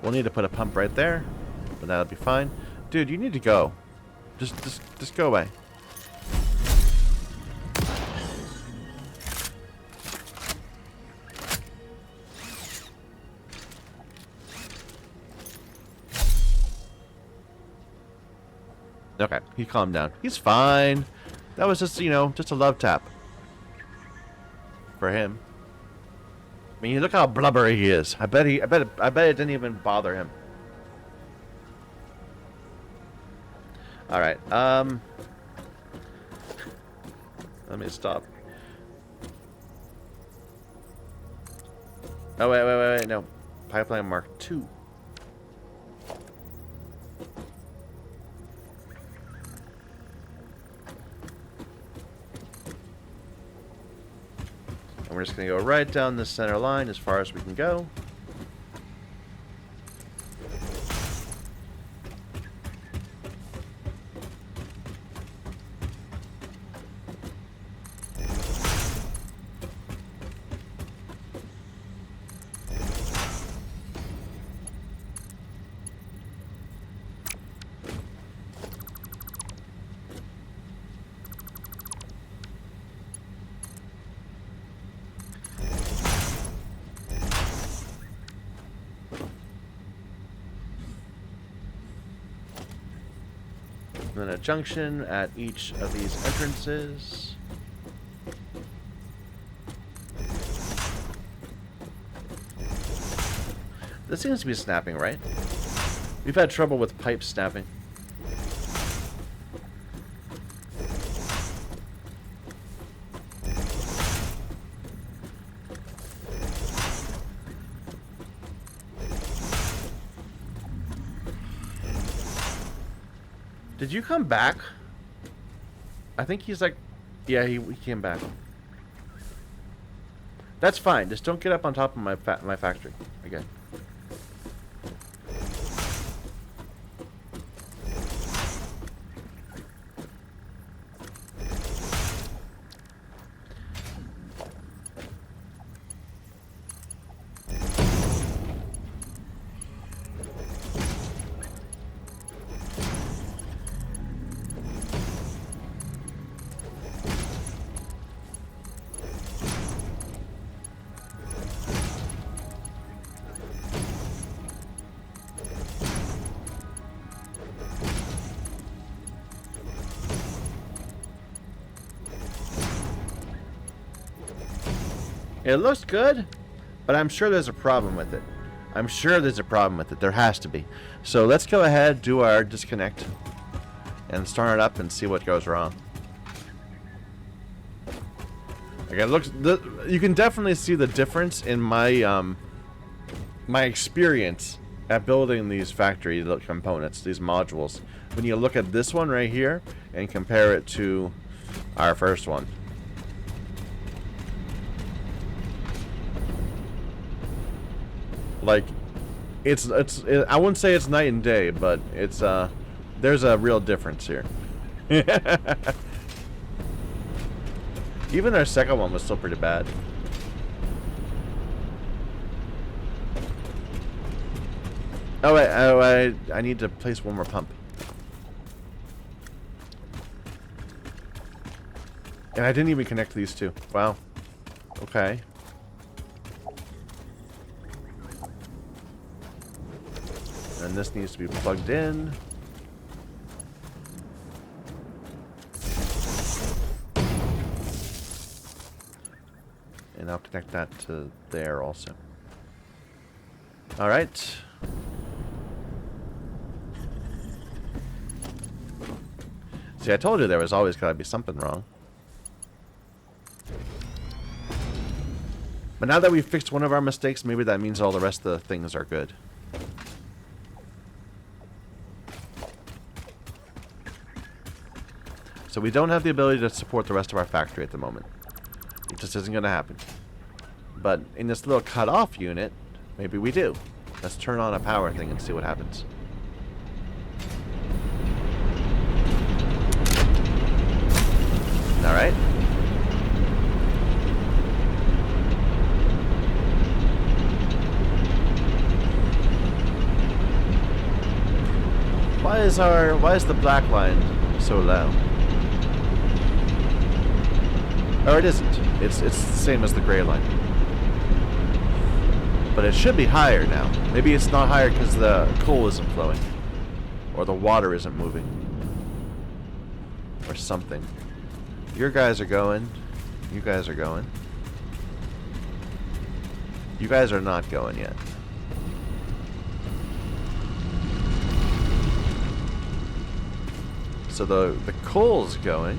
We'll need to put a pump right there, but that'll be fine. Dude, you need to go. Just go away. Okay, he calmed down. He's fine. That was just, you know, just a love tap. for him. I mean, look how blubbery he is. I bet it didn't even bother him. All right. Let me stop. Oh wait, no. Pipeline Mark II. And we're just gonna go right down the center line as far as we can go. And then a junction at each of these entrances. This seems to be snapping, right? We've had trouble with pipes snapping. Did you come back? I think he's like... Yeah, he came back. That's fine. Just don't get up on top of my factory again. It looks good, but I'm sure there's a problem with it. I'm sure there's a problem with it. There has to be. So let's go ahead, do our disconnect, and start it up and see what goes wrong. Okay, it looks. You can definitely see the difference in my my experience at building these factory components, these modules. When you look at this one right here and compare it to our first one. Like, I wouldn't say it's night and day, but it's there's a real difference here. Even our second one was still pretty bad. Oh wait, I need to place one more pump. And I didn't even connect these two. Wow. Okay. And this needs to be plugged in. And I'll connect that to there also. Alright. See, I told you there was always got to be something wrong. But now that we've fixed one of our mistakes, maybe that means all the rest of the things are good. So we don't have the ability to support the rest of our factory at the moment. It just isn't going to happen. But in this little cut-off unit, maybe we do. Let's turn on a power thing and see what happens. Alright. Why is the black line so low? Or it isn't. It's the same as the gray line. But it should be higher now. Maybe it's not higher because the coal isn't flowing. Or the water isn't moving. Or something. Your guys are going. You guys are going. You guys are not going yet. So the coal's going.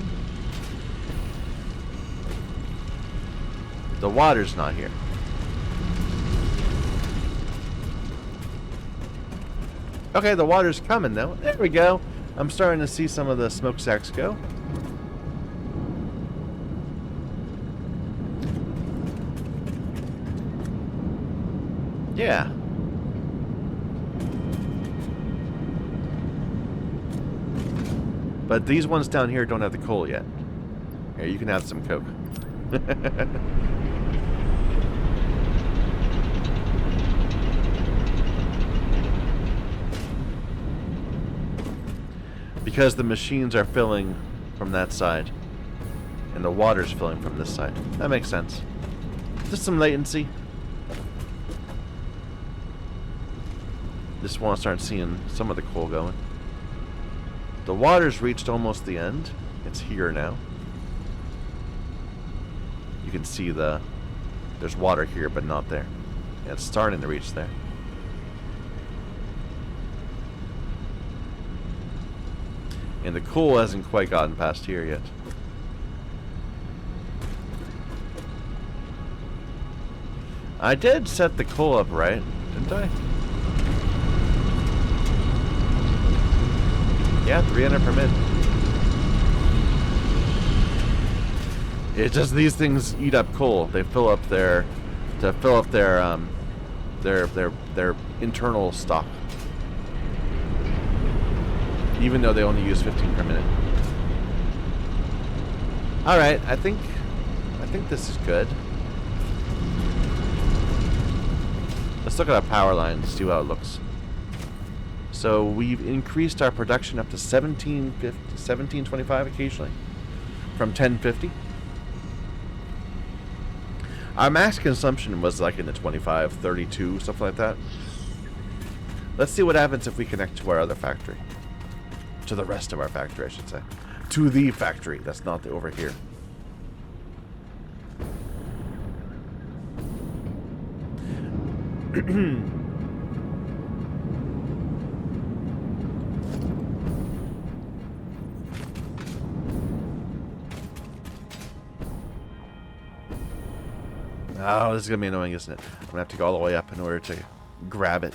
The water's not here. Okay, the water's coming though. There we go. I'm starting to see some of the smokestacks go. Yeah. But these ones down here don't have the coal yet. Here, you can have some coke. Because the machines are filling from that side. And the water's filling from this side. That makes sense. Just some latency. Just want to start seeing some of the coal going. The water's reached almost the end. It's here now. You can see there's water here, but not there. Yeah, it's starting to reach there. And the coal hasn't quite gotten past here yet. I did set the coal up right, didn't I? Yeah, 300 per minute. It's just these things eat up coal. They fill up their internal stock. Even though they only use 15 per minute. All right, I think this is good. Let's look at our power line to see how it looks. So we've increased our production up to 1725 occasionally, from 1050. Our max consumption was like in the 25, 32, something like that. Let's see what happens if we connect to our other factory. To the rest of our factory, I should say. To the factory, that's not the over here. Oh, this is going to be annoying, isn't it? I'm going to have to go all the way up in order to grab it.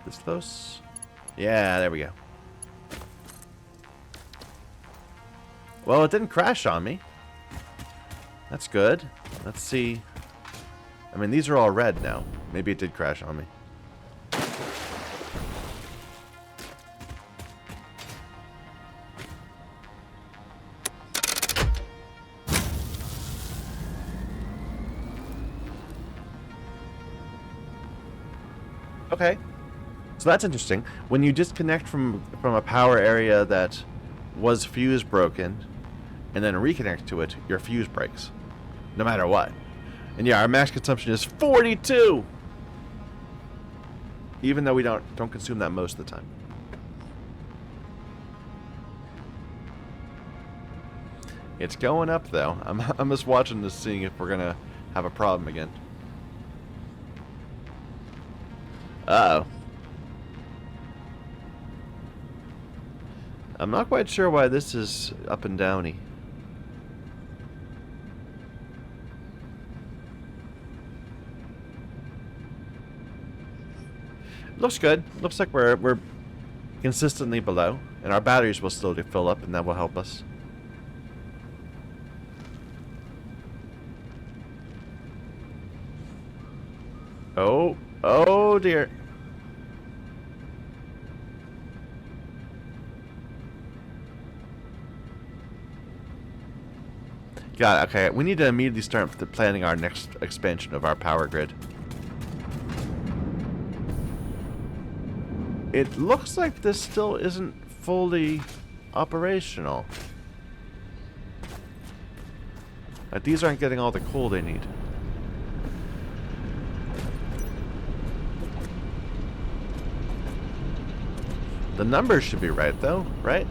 This close? Yeah, there we go. Well, it didn't crash on me. That's good. Let's see. I mean, these are all red now. Maybe it did crash on me. Okay. So that's interesting. When you disconnect from a power area that was fuse broken and then reconnect to it, your fuse breaks. No matter what. And yeah, our max consumption is 42! Even though we don't consume that most of the time. It's going up though. I'm just watching this, seeing if we're gonna have a problem again. Uh-oh. I'm not quite sure why this is up and downy. Looks good. Looks like we're consistently below, and our batteries will slowly fill up, and that will help us. Oh dear. Got it. Okay, we need to immediately start planning our next expansion of our power grid. It looks like this still isn't fully operational. Like, these aren't getting all the coal they need. The numbers should be right, though, right?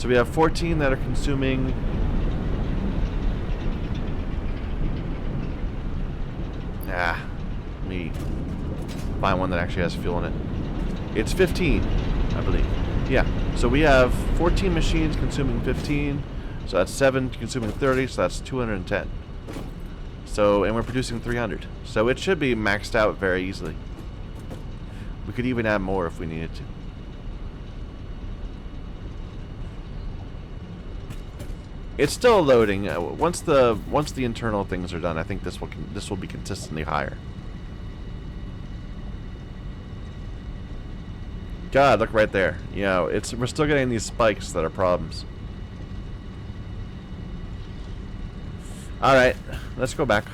So we have 14 that are consuming. Let me find one that actually has fuel in it. It's 15, I believe. Yeah. So we have 14 machines consuming 15. So that's 7 consuming 30. So that's 210. So, and we're producing 300. So it should be maxed out very easily. We could even add more if we needed to. It's still loading. Once the internal things are done, I think this will be consistently higher. God, look right there. You know, we're still getting these spikes that are problems. All right, let's go back.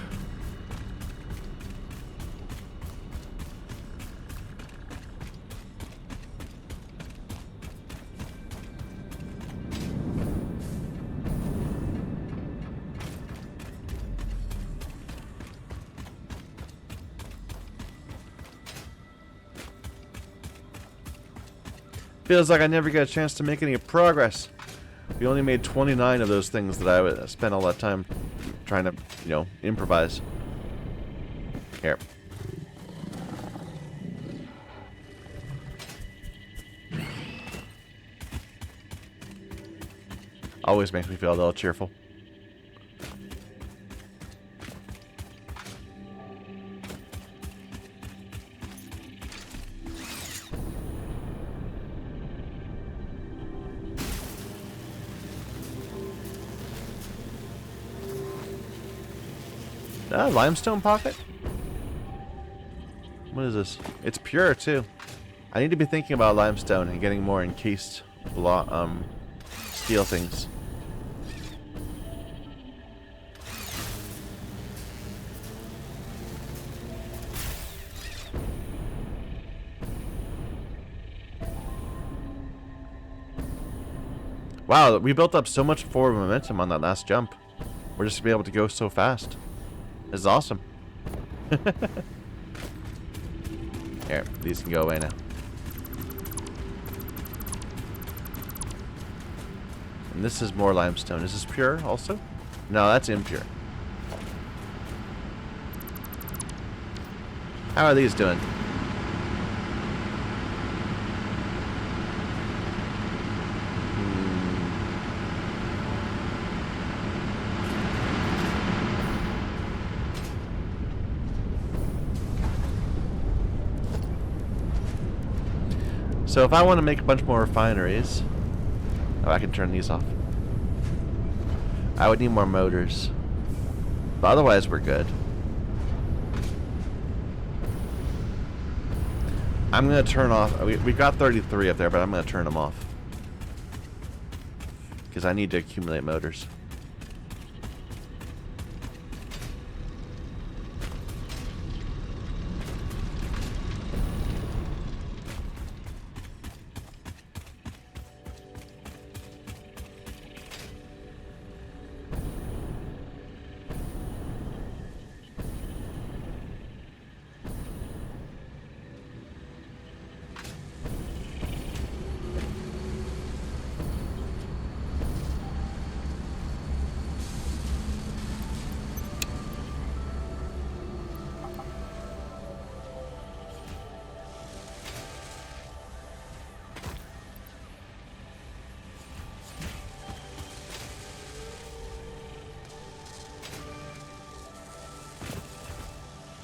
Feels like I never get a chance to make any progress. We only made 29 of those things that I spent all that time trying to, you know, improvise. Here. Always makes me feel a little cheerful. Limestone pocket? What is this? It's pure too. I need to be thinking about limestone and getting more encased steel things. Wow, we built up so much forward momentum on that last jump. We're just gonna be able to go so fast. This is awesome. Here, these can go away now. And this is more limestone. Is this pure also? No, that's impure. How are these doing? So if I want to make a bunch more refineries, oh, I can turn these off. I would need more motors, but otherwise we're good. I'm gonna turn off. We got 33 up there, but I'm gonna turn them off because I need to accumulate motors.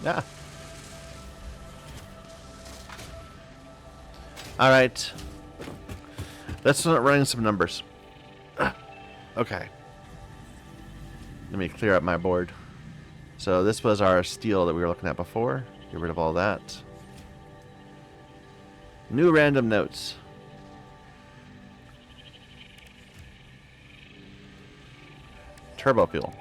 Yeah. All right. Let's start running some numbers. Okay. Let me clear up my board. So this was our steel that we were looking at before. Get rid of all that. New random notes. Turbo fuel.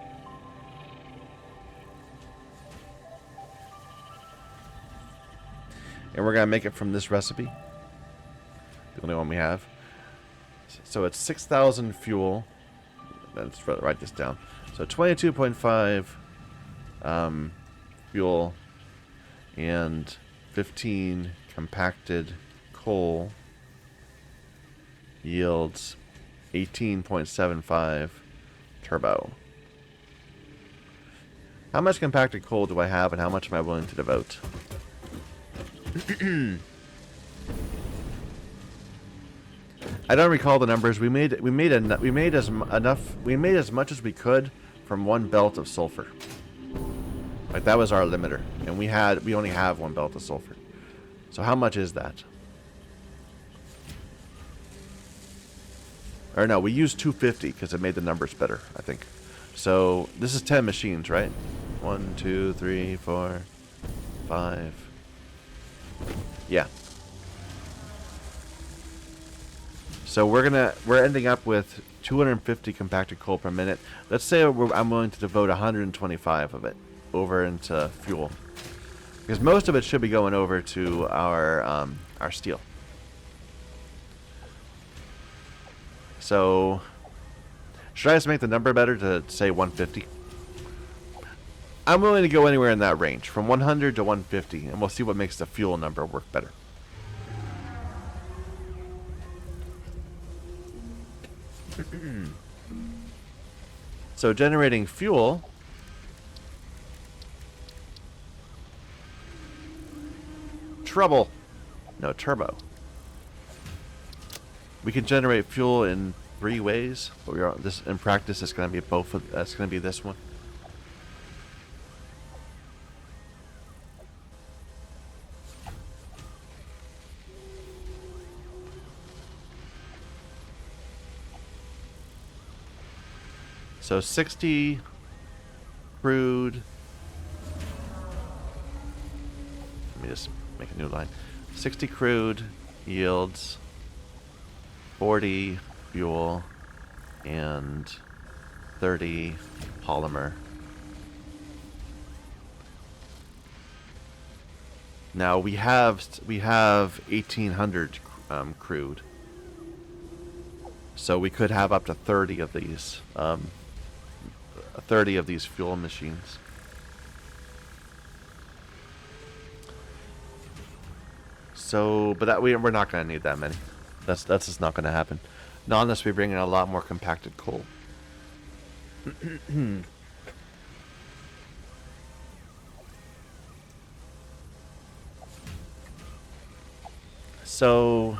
And we're going to make it from this recipe. The only one we have. So it's 6,000 fuel. Let's write this down. So 22.5 fuel and 15 compacted coal yields 18.75 turbo. How much compacted coal do I have, and how much am I willing to devote? I don't recall the numbers. We made as much as we could from one belt of sulfur. Like, that was our limiter, and we only have one belt of sulfur. So how much is that? Or no, we used 250 because it made the numbers better, I think. So this is 10 machines, right? 1, 2, 3, 4, 5. Yeah. So we're ending up with 250 compacted coal per minute. Let's say I'm willing to devote 125 of it over into fuel, because most of it should be going over to our steel. So should I just make the number better to say 150? I'm willing to go anywhere in that range, from 100 to 150, and we'll see what makes the fuel number work better. So generating fuel, turbo. We can generate fuel in 3 ways, but in practice it's going to be both. That's going to be this one. So 60 crude. Let me just make a new line. 60 crude yields 40 fuel and 30 polymer. Now we have 1800 crude, so we could have up to 30 of these. 30 of these fuel machines. So, but we're not going to need that many. That's just not going to happen. Not unless we bring in a lot more compacted coal. So,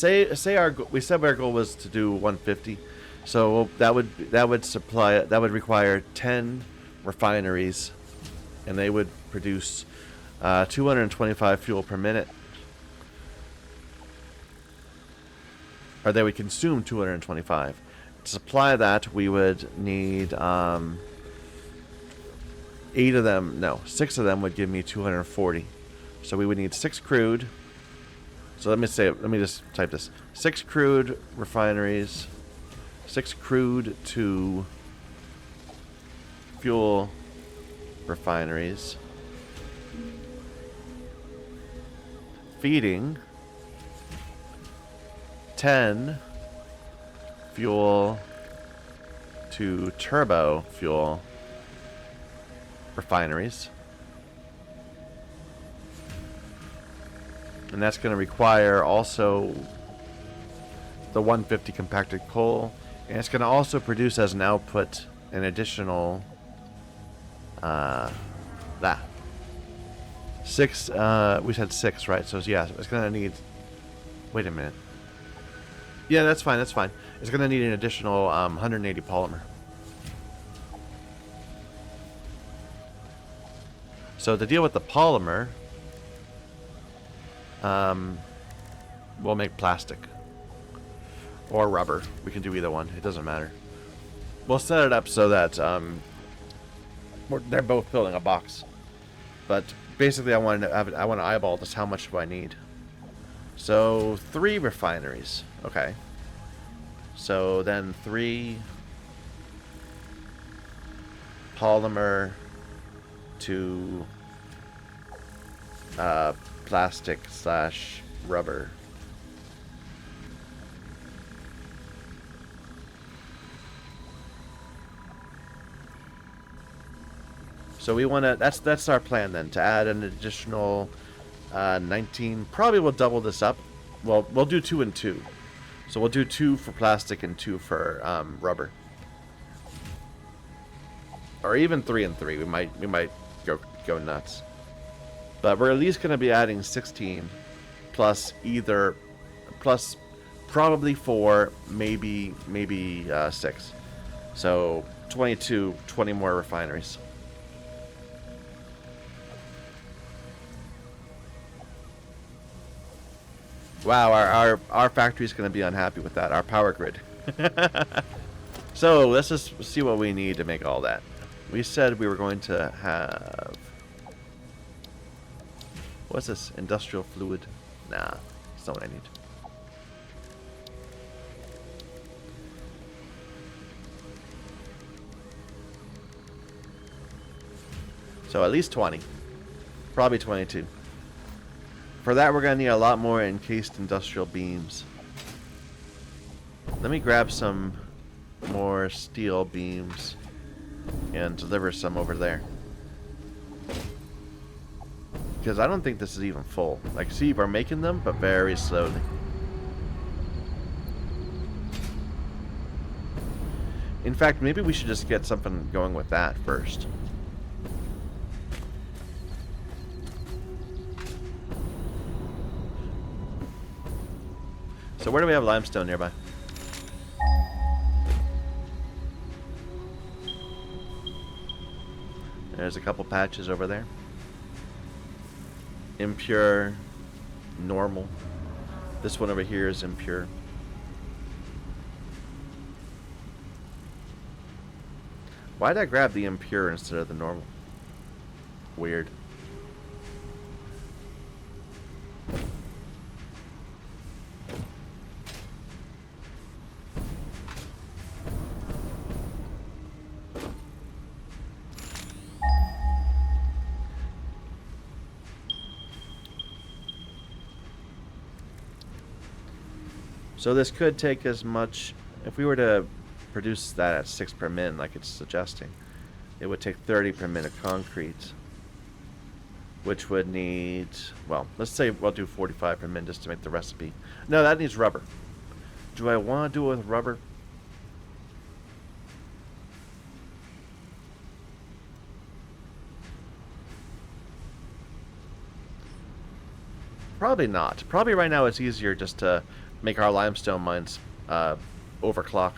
we said our goal was to do 150. So that would require 10 refineries, and they would produce 225 fuel per minute, or they would consume 225. To supply that, we would need 6 of them would give me 240. So we would need 6 crude. So let me just type this: 6 crude refineries. 6 crude to fuel refineries, feeding 10 fuel to turbo fuel refineries, and that's going to require also the 150 compacted coal. And it's going to also produce as an output an additional 6. We said 6, right? So yeah, it's going to need. Wait a minute. Yeah, that's fine. It's going to need an additional 180 polymer. So to deal with the polymer, we'll make plastic. Or rubber. We can do either one. It doesn't matter. We'll set it up so that they're both filling a box. But basically, I want to eyeball just how much do I need. So 3 refineries. Okay. So then 3 polymer to plastic/rubber. So we want to. That's our plan then, to add an additional 19. Probably we'll double this up. Well, we'll do 2 and 2. So we'll do 2 for plastic and 2 for rubber. Or even 3 and 3. We might go nuts. But we're at least going to be adding 16 plus probably 4, maybe 6. So 22, 20 more refineries. Wow, our factory's going to be unhappy with that, our power grid. So let's just see what we need to make all that. We said we were going to have... What's this? Industrial fluid? Nah, that's not what I need. So at least 20. Probably 22. For that, we're going to need a lot more encased industrial beams. Let me grab some more steel beams and deliver some over there. Because I don't think this is even full. Like, see, we're making them, but very slowly. In fact, maybe we should just get something going with that first. So where do we have limestone nearby? There's a couple patches over there. Impure, normal. This one over here is impure. Why did I grab the impure instead of the normal? Weird. So this could take as much, if we were to produce that at 6 per min like it's suggesting, it would take 30 per min of concrete, which would need, well, let's say we'll do 45 per min just to make the recipe. No, that needs rubber. Do I want to do it with rubber? Probably not. Probably right now it's easier just to make our limestone mines overclock.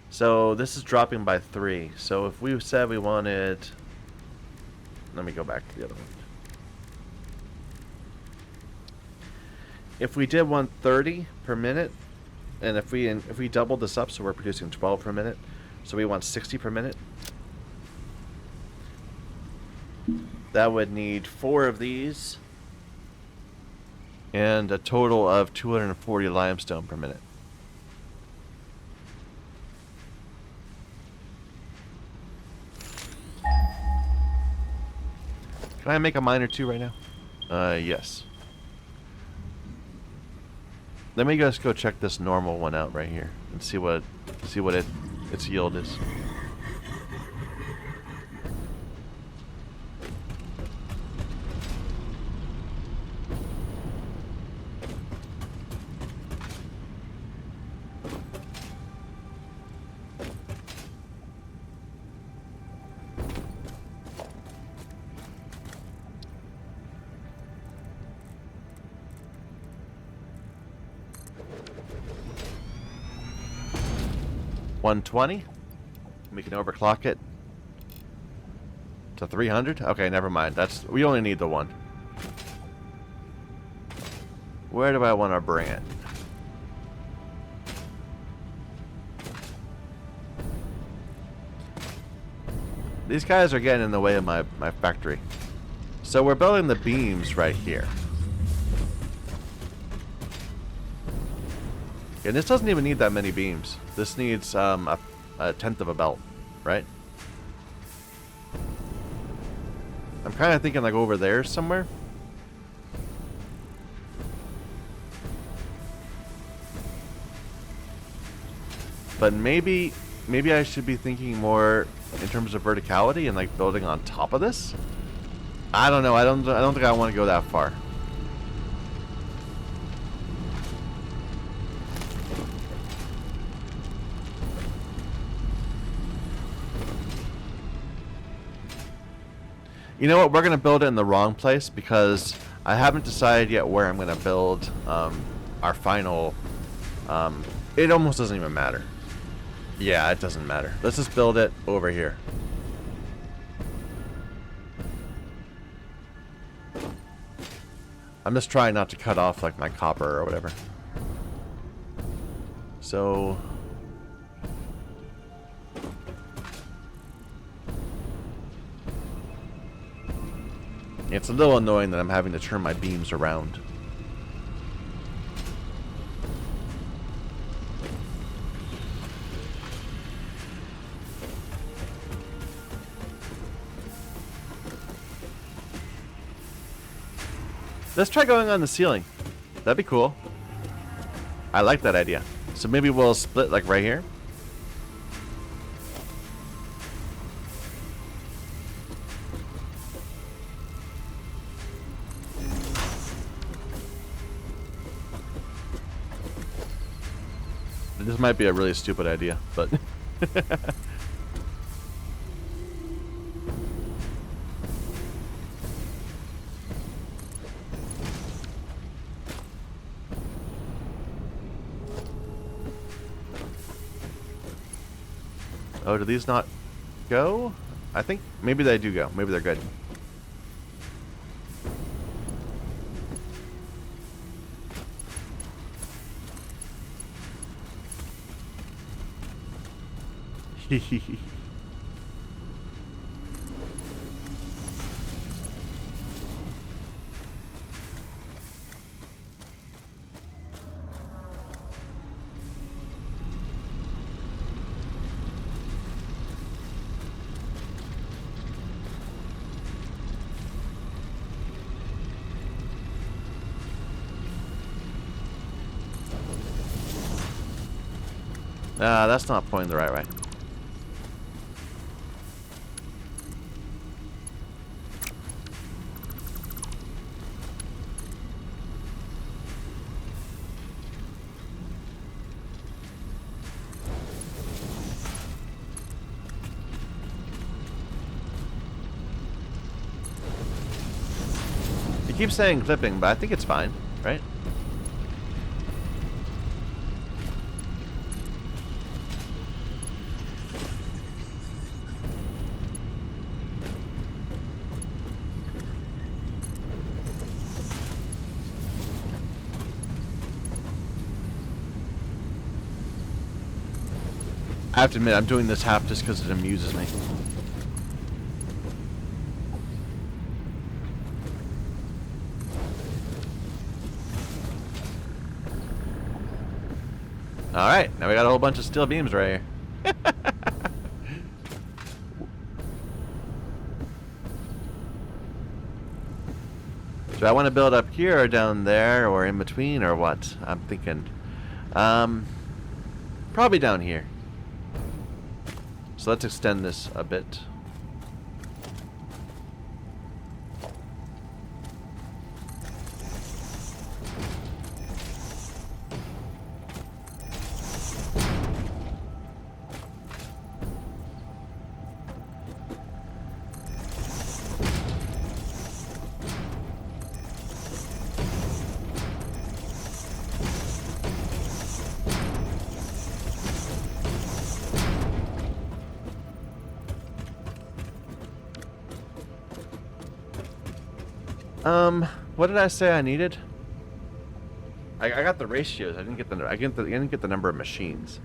So this is dropping by 3. So if we said we wanted... Let me go back to the other one. If we did 130 per minute, and if we doubled this up so we're producing 12 per minute, so we want 60 per minute, that would need 4 of these and a total of 240 limestone per minute. Can I make a mine or 2 right now? Yes. Let me just go check this normal one out right here and see what its yield is. $120. We can overclock it to 300. Okay, never mind. We only need the one. Where do I want to bring it? These guys are getting in the way of my factory. So we're building the beams right here. And this doesn't even need that many beams. This needs a tenth of a belt, right? I'm kind of thinking like over there somewhere. But maybe I should be thinking more in terms of verticality and like building on top of this. I don't know. I don't think I want to go that far. You know what? We're gonna build it in the wrong place because I haven't decided yet where I'm gonna build our final. It almost doesn't even matter. Yeah, it doesn't matter. Let's just build it over here. I'm just trying not to cut off like my copper or whatever. So it's a little annoying that I'm having to turn my beams around. Let's try going on the ceiling. That'd be cool. I like that idea. So maybe we'll split like right here. This might be a really stupid idea, but oh, do these not go? I think maybe they do go. Maybe they're good. That's not pointing the right way. You keep saying clipping, but I think it's fine, right? I have to admit, I'm doing this half just because it amuses me. Alright, now we got a whole bunch of steel beams right here. Do I want to build up here or down there or in between or what? I'm thinking, probably down here. So let's extend this a bit. What did I say I needed? I got the ratios. I didn't get the number of machines.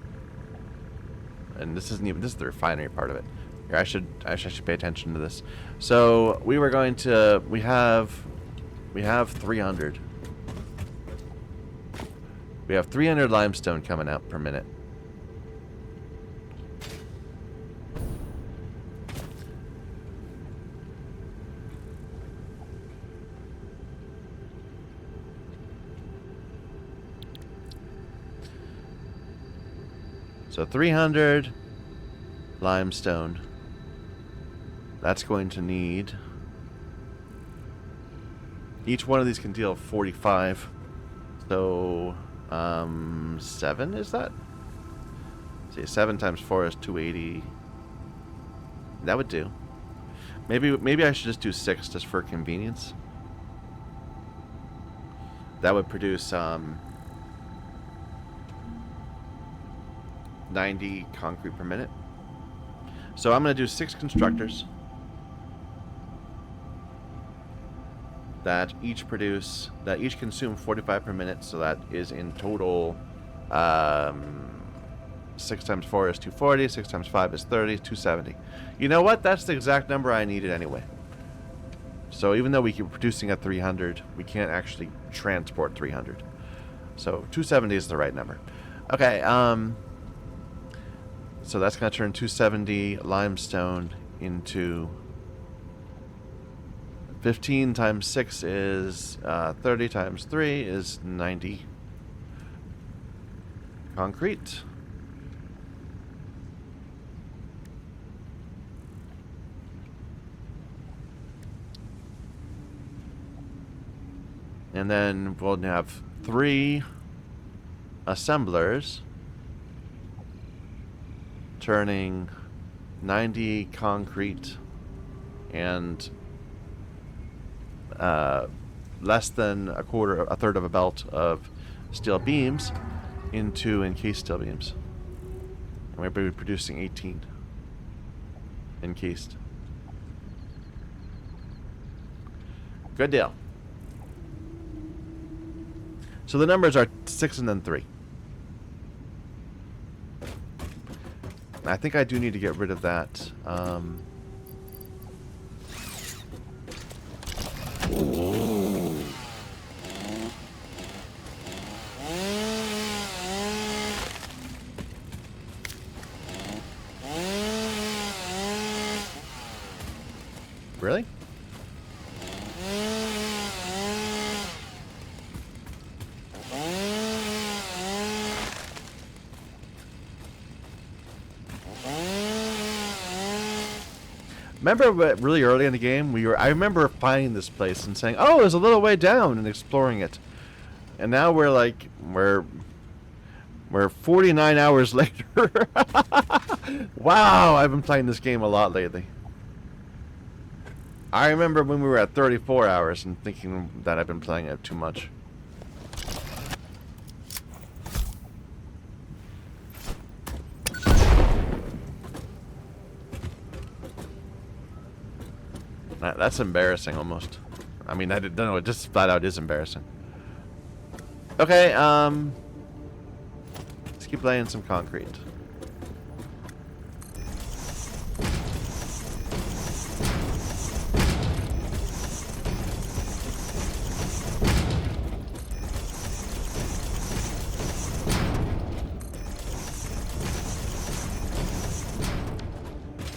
And this isn't even, this is the refinery part of it. Here, I should pay attention to this. So we were going to, we have 300. We have 300 limestone coming out per minute. So 300 limestone. That's going to need... Each one of these can deal 45. So, 7 is that? See, 7 times 4 is 280. That would do. Maybe I should just do 6 just for convenience. That would produce 90 concrete per minute. So I'm going to do 6 constructors that each consume 45 per minute. So that is in total 6 times 4 is 240, 6 times 5 is 30, 270. You know what? That's the exact number I needed anyway. So even though we keep producing at 300, we can't actually transport 300. So 270 is the right number. Okay, so that's going to turn 270 limestone into 15 times 6 is 30 times 3 is 90 concrete. And then we'll have 3 assemblers turning 90 concrete and less than a third of a belt of steel beams into encased steel beams. And we're producing 18 encased. Good deal. So the numbers are 6 and then 3. I think I do need to get rid of that. Really? Remember really early in the game, I remember finding this place and saying, oh, it's a little way down, and exploring it. And now we're 49 hours later. Wow, I've been playing this game a lot lately. I remember when we were at 34 hours and thinking that I've been playing it too much. That's embarrassing, almost. I mean, I don't know. It just flat out is embarrassing. Okay, let's keep laying some concrete.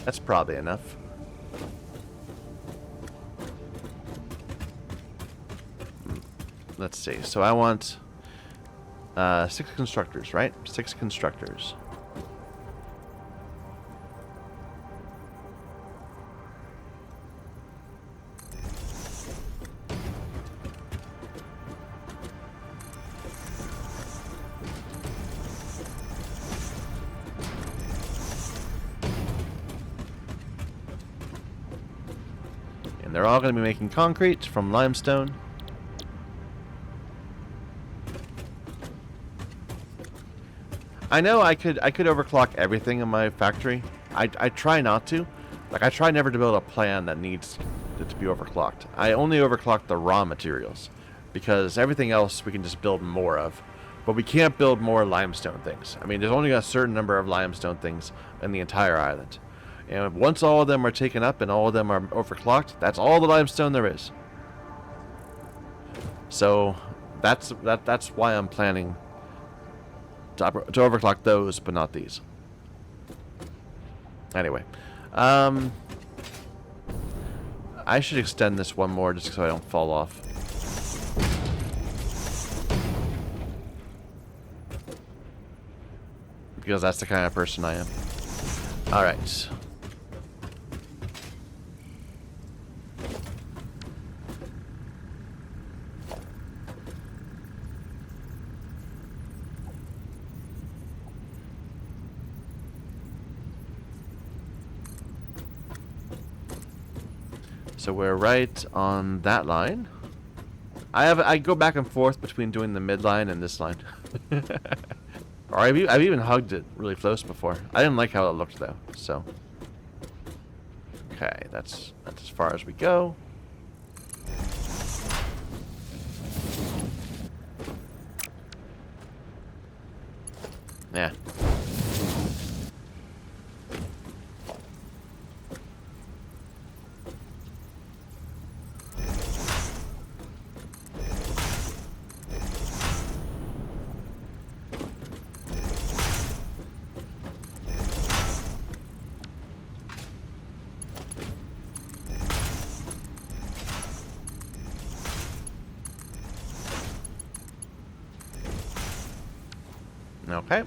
That's probably enough. Let's see. So I want 6 constructors, right? 6 constructors. And they're all going to be making concrete from limestone. I know I could overclock everything in my factory. I try not to. Like, I try never to build a plan that needs it to be overclocked. I only overclock the raw materials, because everything else we can just build more of. But we can't build more limestone things. I mean, there's only a certain number of limestone things in the entire island. And once all of them are taken up and all of them are overclocked, that's all the limestone there is. So that's why I'm planning to overclock those, but not these. Anyway, I should extend this one more just so I don't fall off. Because that's the kind of person I am. Alright. So we're right on that line. I go back and forth between doing the midline and this line. Or I've even hugged it really close before. I didn't like how it looked though. So okay, that's as far as we go. Yeah. Okay.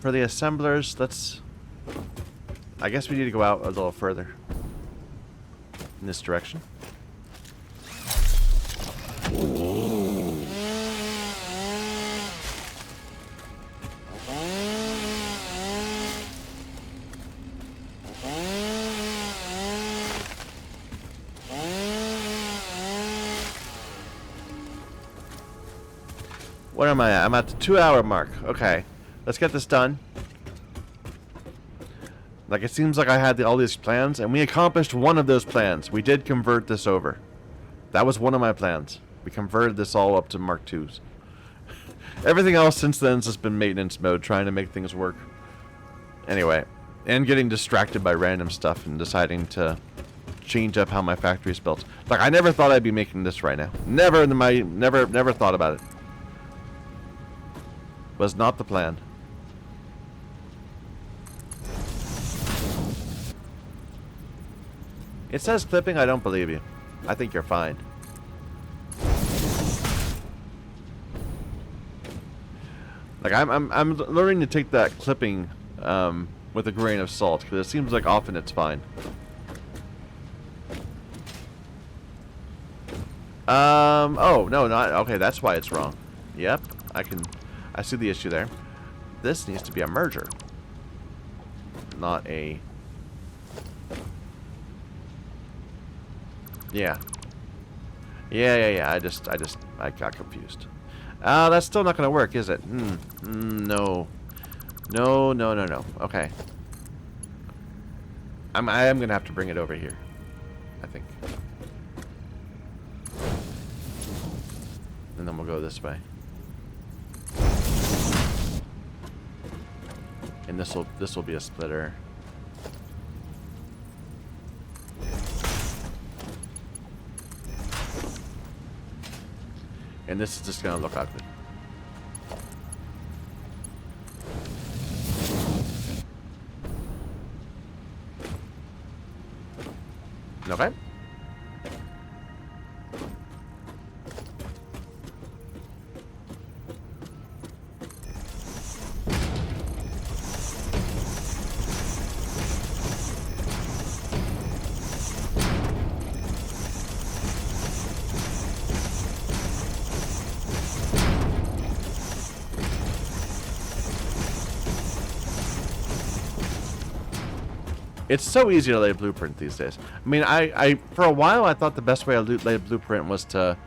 For the assemblers, I guess we need to go out a little further in this direction. What am I at? I'm at the 2-hour mark. Okay. Let's get this done. Like, it seems like I had all these plans, and we accomplished one of those plans. We did convert this over. That was one of my plans. We converted this all up to Mark IIs. Everything else since then has just been maintenance mode, trying to make things work. Anyway, and getting distracted by random stuff and deciding to change up how my factory is built. Like, I never thought I'd be making this right now. Never thought about it. Was not the plan. It says clipping. I don't believe you. I think you're fine. Like, I'm learning to take that clipping with a grain of salt, because it seems like often it's fine. Oh no, not okay. That's why it's wrong. Yep, I see the issue there. This needs to be a merger, not a. Yeah. Yeah. I got confused. That's still not gonna work, is it? No. No. Okay. I am gonna have to bring it over here, I think. And then we'll go this way. And this will be a splitter. And this is just gonna look ugly. Okay. It's so easy to lay a blueprint these days. I mean, I for a while I thought the best way to lay a blueprint was to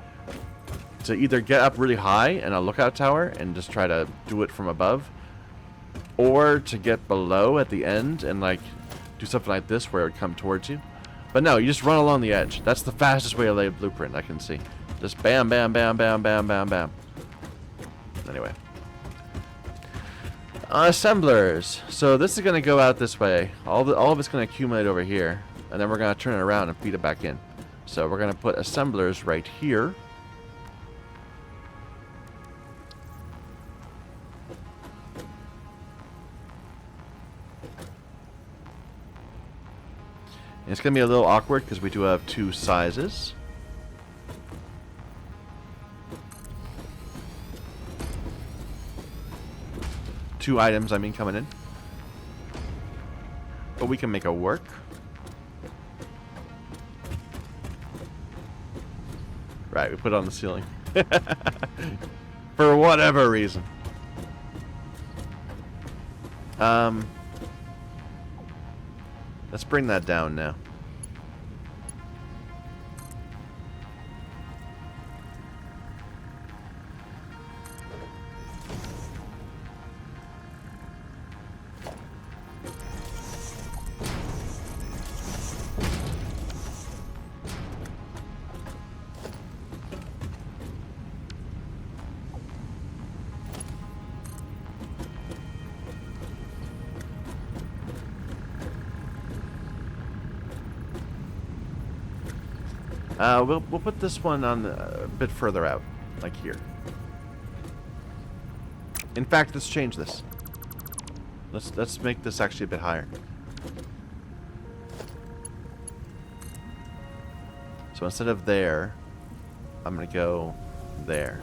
either get up really high in a lookout tower and just try to do it from above, or to get below at the end and like do something like this where it would come towards you. But no, you just run along the edge. That's the fastest way to lay a blueprint I can see. Just bam, bam, bam, bam, bam, bam, bam. Anyway. Assemblers. So this is going to go out this way. All of it's going to accumulate over here, and then we're going to turn it around and feed it back in. So we're going to put assemblers right here. And it's going to be a little awkward because we do have two sizes. Two items, I mean, coming in. But we can make it work. Right, we put it on the ceiling. For whatever reason. Let's bring that down now. We'll put this one on a bit further out, like here. In fact, let's change this. Let's make this actually a bit higher. So instead of there, I'm gonna go there.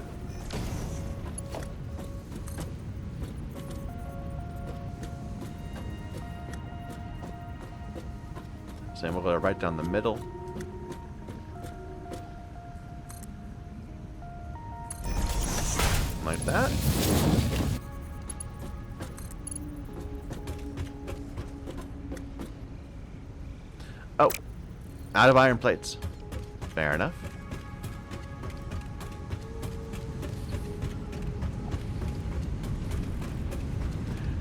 So we'll go right down the middle. Like that. Oh, out of iron plates. Fair enough.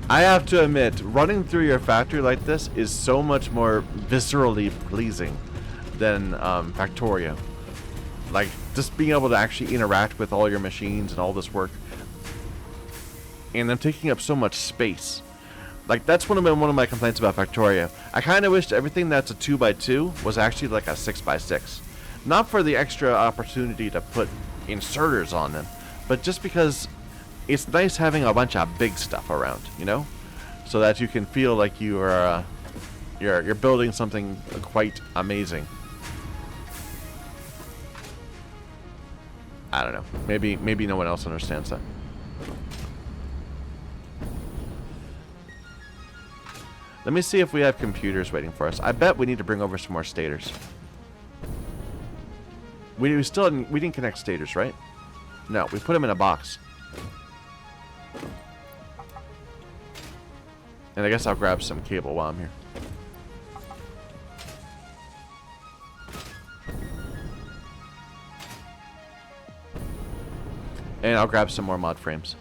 I have to admit, running through your factory like this is so much more viscerally pleasing than Factorio. Like, just being able to actually interact with all your machines and all this work. And them taking up so much space. Like, that's one of my complaints about Factorio. I kind of wished everything that's a 2x2 was actually like a 6x6. Not for the extra opportunity to put inserters on them, but just because it's nice having a bunch of big stuff around, you know? So that you can feel like you are, you're building something quite amazing. I don't know. Maybe no one else understands that. Let me see if we have computers waiting for us. I bet we need to bring over some more stators. We didn't connect stators, right? No, we put them in a box. And I guess I'll grab some cable while I'm here. And I'll grab some more mod frames.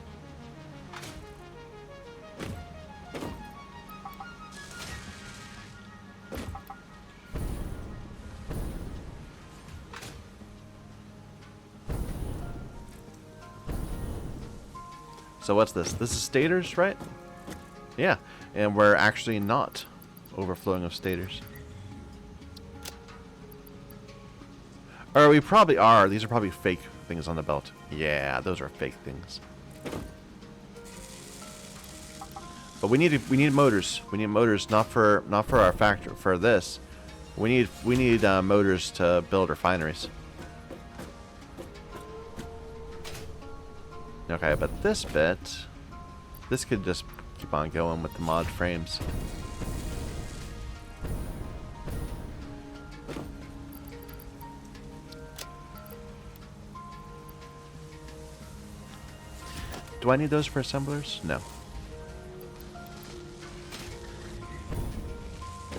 So what's this? This is stators, right? Yeah, and we're actually not overflowing of stators. Or we probably are. These are probably fake things on the belt. Yeah, those are fake things. But we need motors. We need motors not for our factory. For this, we need motors to build refineries. Okay, but this could just keep on going with the mod frames. Do I need those for assemblers? No.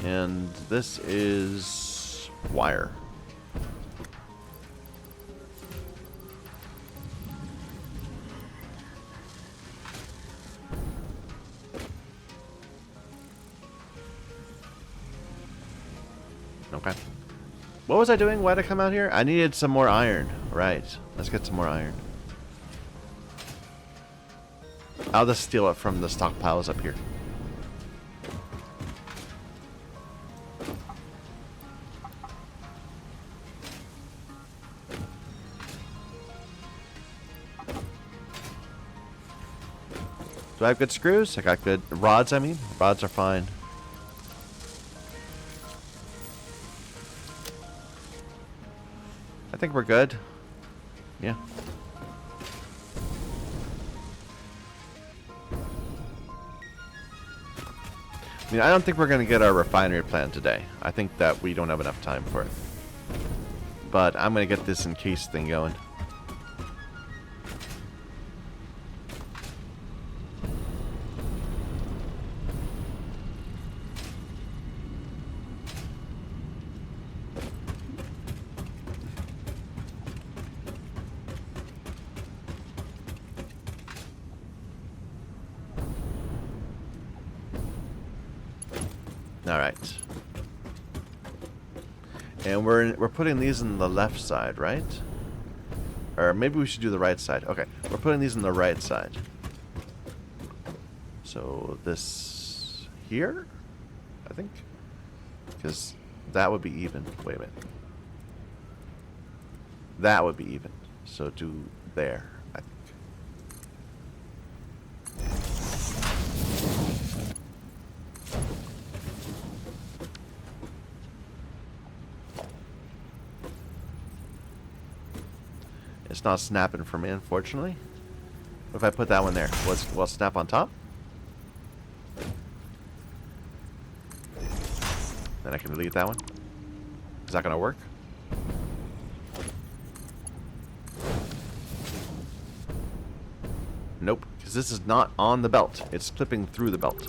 And this is wire. Okay. What was I doing? Why did I come out here? I needed some more iron. Right. Let's get some more iron. I'll just steal it from the stockpiles up here. Do I have good screws? I got good rods, I mean. Rods are fine. I think we're good. Yeah. I mean, I don't think we're going to get our refinery plan today. I think that we don't have enough time for it. But I'm going to get this encased thing going. Alright. And we're putting these in the left side, right? Or maybe we should do the right side. Okay, we're putting these in the right side. So this here, I think, because that would be even. Wait a minute. That would be even. So do there, I think. It's not snapping for me, unfortunately. If I put that one there, will it snap on top? Then I can delete that one. Is that going to work? Nope, because this is not on the belt. It's clipping through the belt.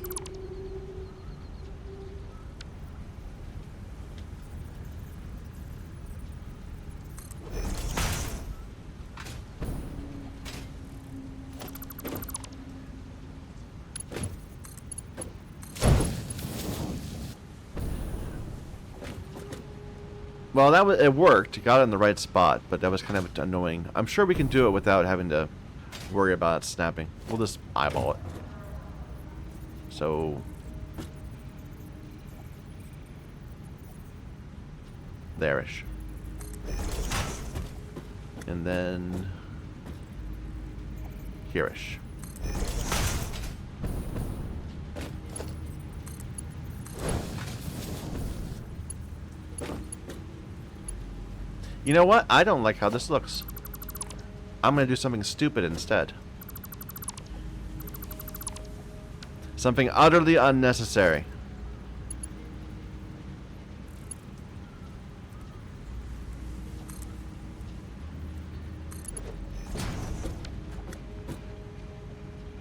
Well, it worked. It got it in the right spot, but that was kind of annoying. I'm sure we can do it without having to worry about it snapping. We'll just eyeball it. So there-ish. And then here-ish. You know what? I don't like how this looks. I'm going to do something stupid instead. Something utterly unnecessary.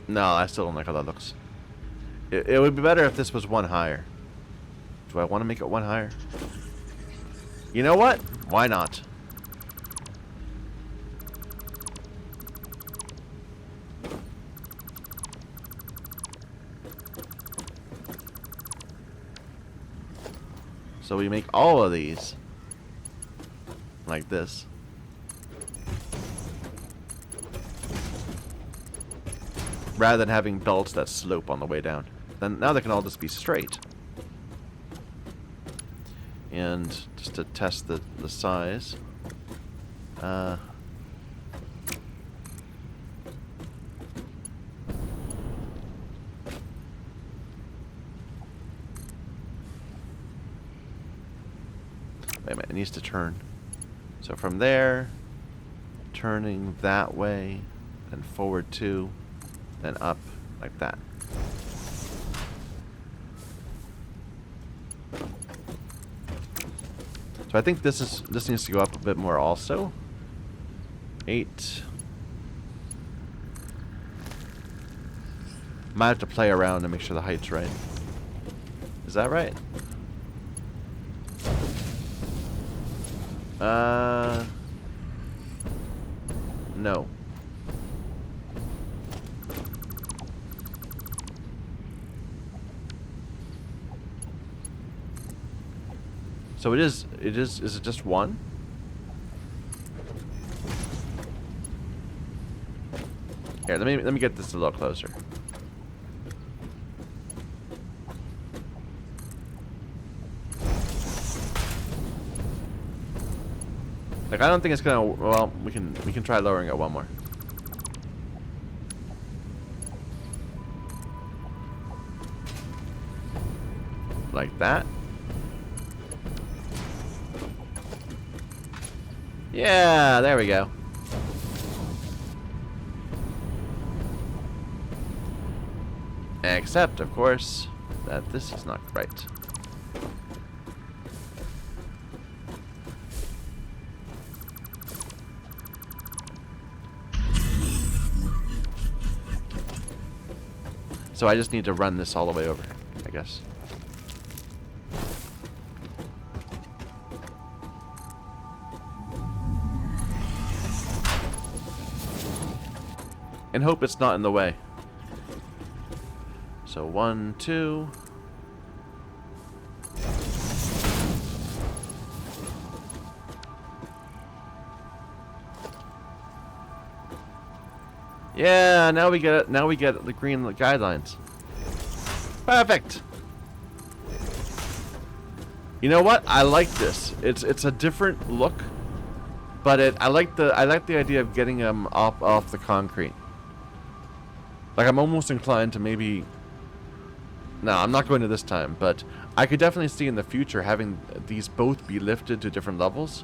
No, I still don't like how that looks. It would be better if this was one higher. Do I want to make it one higher? You know what? Why not? So we make all of these like this. Rather than having belts that slope on the way down. Then now they can all just be straight. And just to test the size. Wait a minute, it needs to turn. So from there, turning that way, and forward 2, and up like that. So I think this needs to go up a bit more also. 8. Might have to play around to make sure the height's right. Is that right? No. So is it just one? Here, let me get this a little closer. Like, I don't think it's gonna, well, we can try lowering it one more. Like that. Yeah, there we go. Except, of course, that this is not right. So I just need to run this all the way over, I guess. And hope it's not in the way. So 1, 2. Yeah, now we get it. Now we get the green guidelines. Perfect. You know what? I like this. It's a different look, but I like the idea of getting them off the concrete. Like, I'm almost inclined to maybe... No, I'm not going to this time, but I could definitely see in the future having these both be lifted to different levels,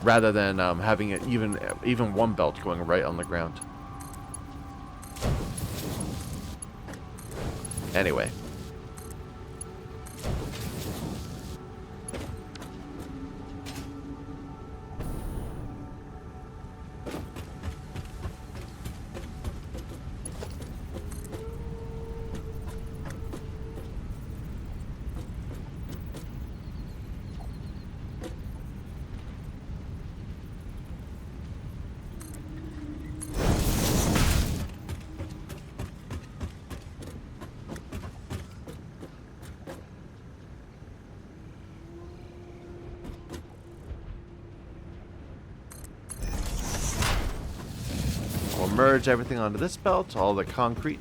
rather than having it even one belt going right on the ground. Anyway. We'll merge everything onto this belt, all the concrete.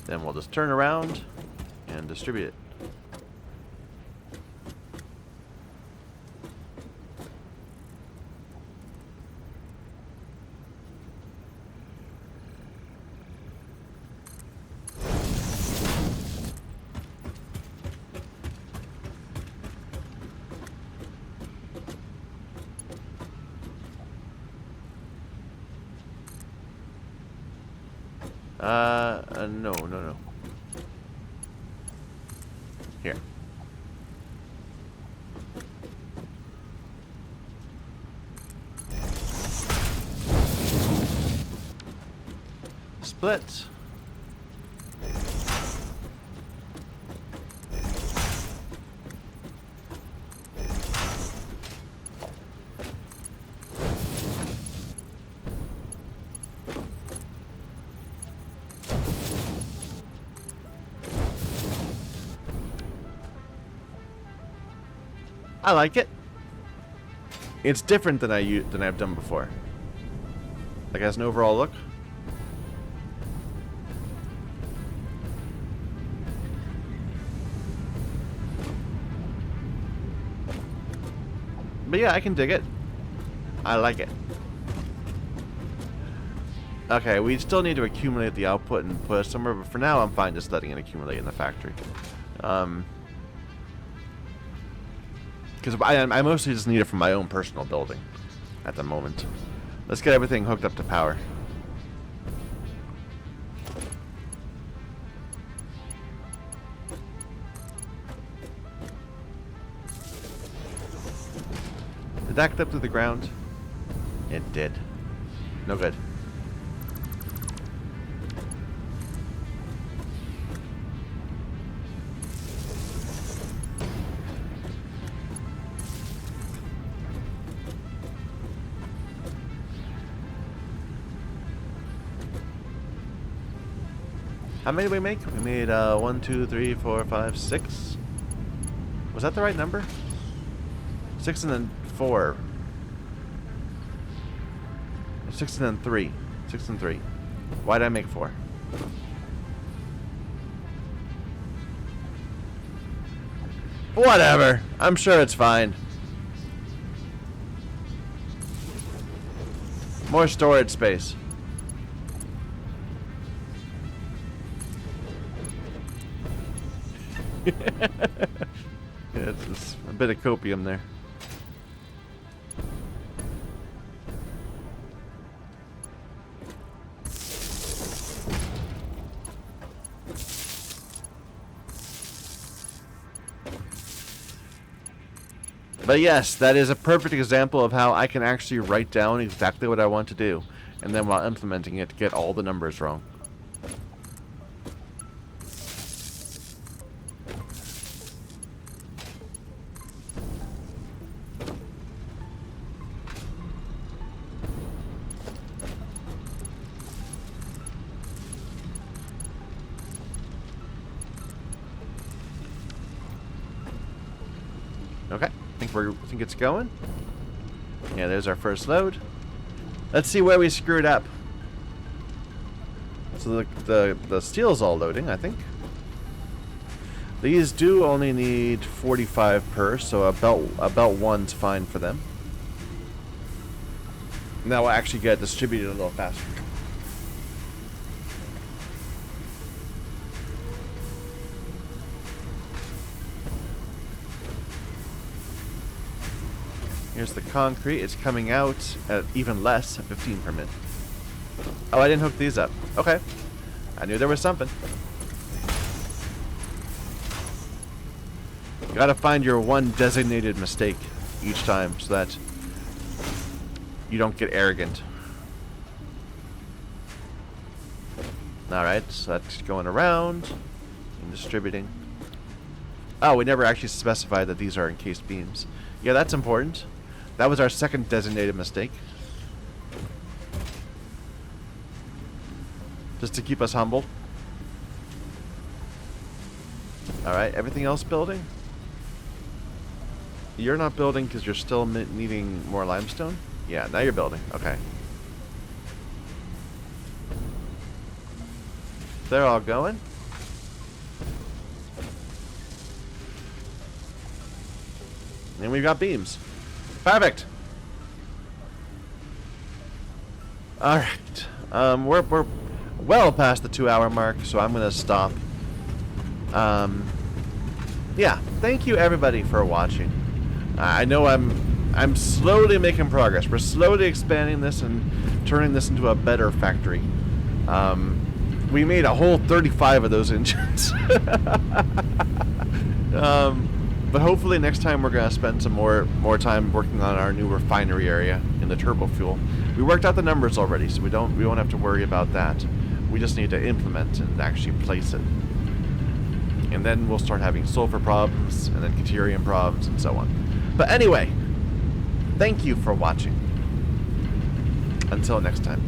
Then we'll just turn around and distribute it. No. Here. Split. I like it. It's different than I've done before. Like, as an overall look. But yeah, I can dig it. I like it. Okay, we still need to accumulate the output and put it somewhere, but for now I'm fine just letting it accumulate in the factory. Because I mostly just need it for my own personal building at the moment. Let's get everything hooked up to power. Did that clip to the ground? It did. No good. How many did we make? We made 1, 2, 3, 4, 5, 6. Was that the right number? 6 and then 4. 6 and then 3. 6 and 3. Why did I make 4? Whatever. I'm sure it's fine. More storage space. Yeah, it's a bit of copium there. But yes, that is a perfect example of how I can actually write down exactly what I want to do, and then while implementing it, get all the numbers wrong. Okay, I think it's going. Yeah, there's our first load. Let's see where we screwed up. So the steel's all loading, I think. These do only need 45 per, so about one's fine for them. Now we'll actually get distributed a little faster. Here's the concrete. It's coming out at even less, at 15 per minute. Oh, I didn't hook these up. Okay. I knew there was something. You gotta find your one designated mistake each time so that you don't get arrogant. Alright, so that's going around and distributing. Oh, we never actually specified that these are encased beams. Yeah, that's important. That was our second designated mistake. Just to keep us humble. Alright, everything else building? You're not building because you're still needing more limestone? Yeah, now you're building. Okay. They're all going. And we've got beams. Perfect. All right. We're well past the 2-hour mark, so I'm gonna stop. Yeah. Thank you everybody for watching. I know I'm slowly making progress. We're slowly expanding this and turning this into a better factory. We made a whole 35 of those engines. But hopefully next time we're gonna spend some more time working on our new refinery area in the turbo fuel. We worked out the numbers already, so we won't have to worry about that. We just need to implement and actually place it. And then we'll start having sulfur problems, and then deuterium problems, and so on. But anyway, thank you for watching. Until next time.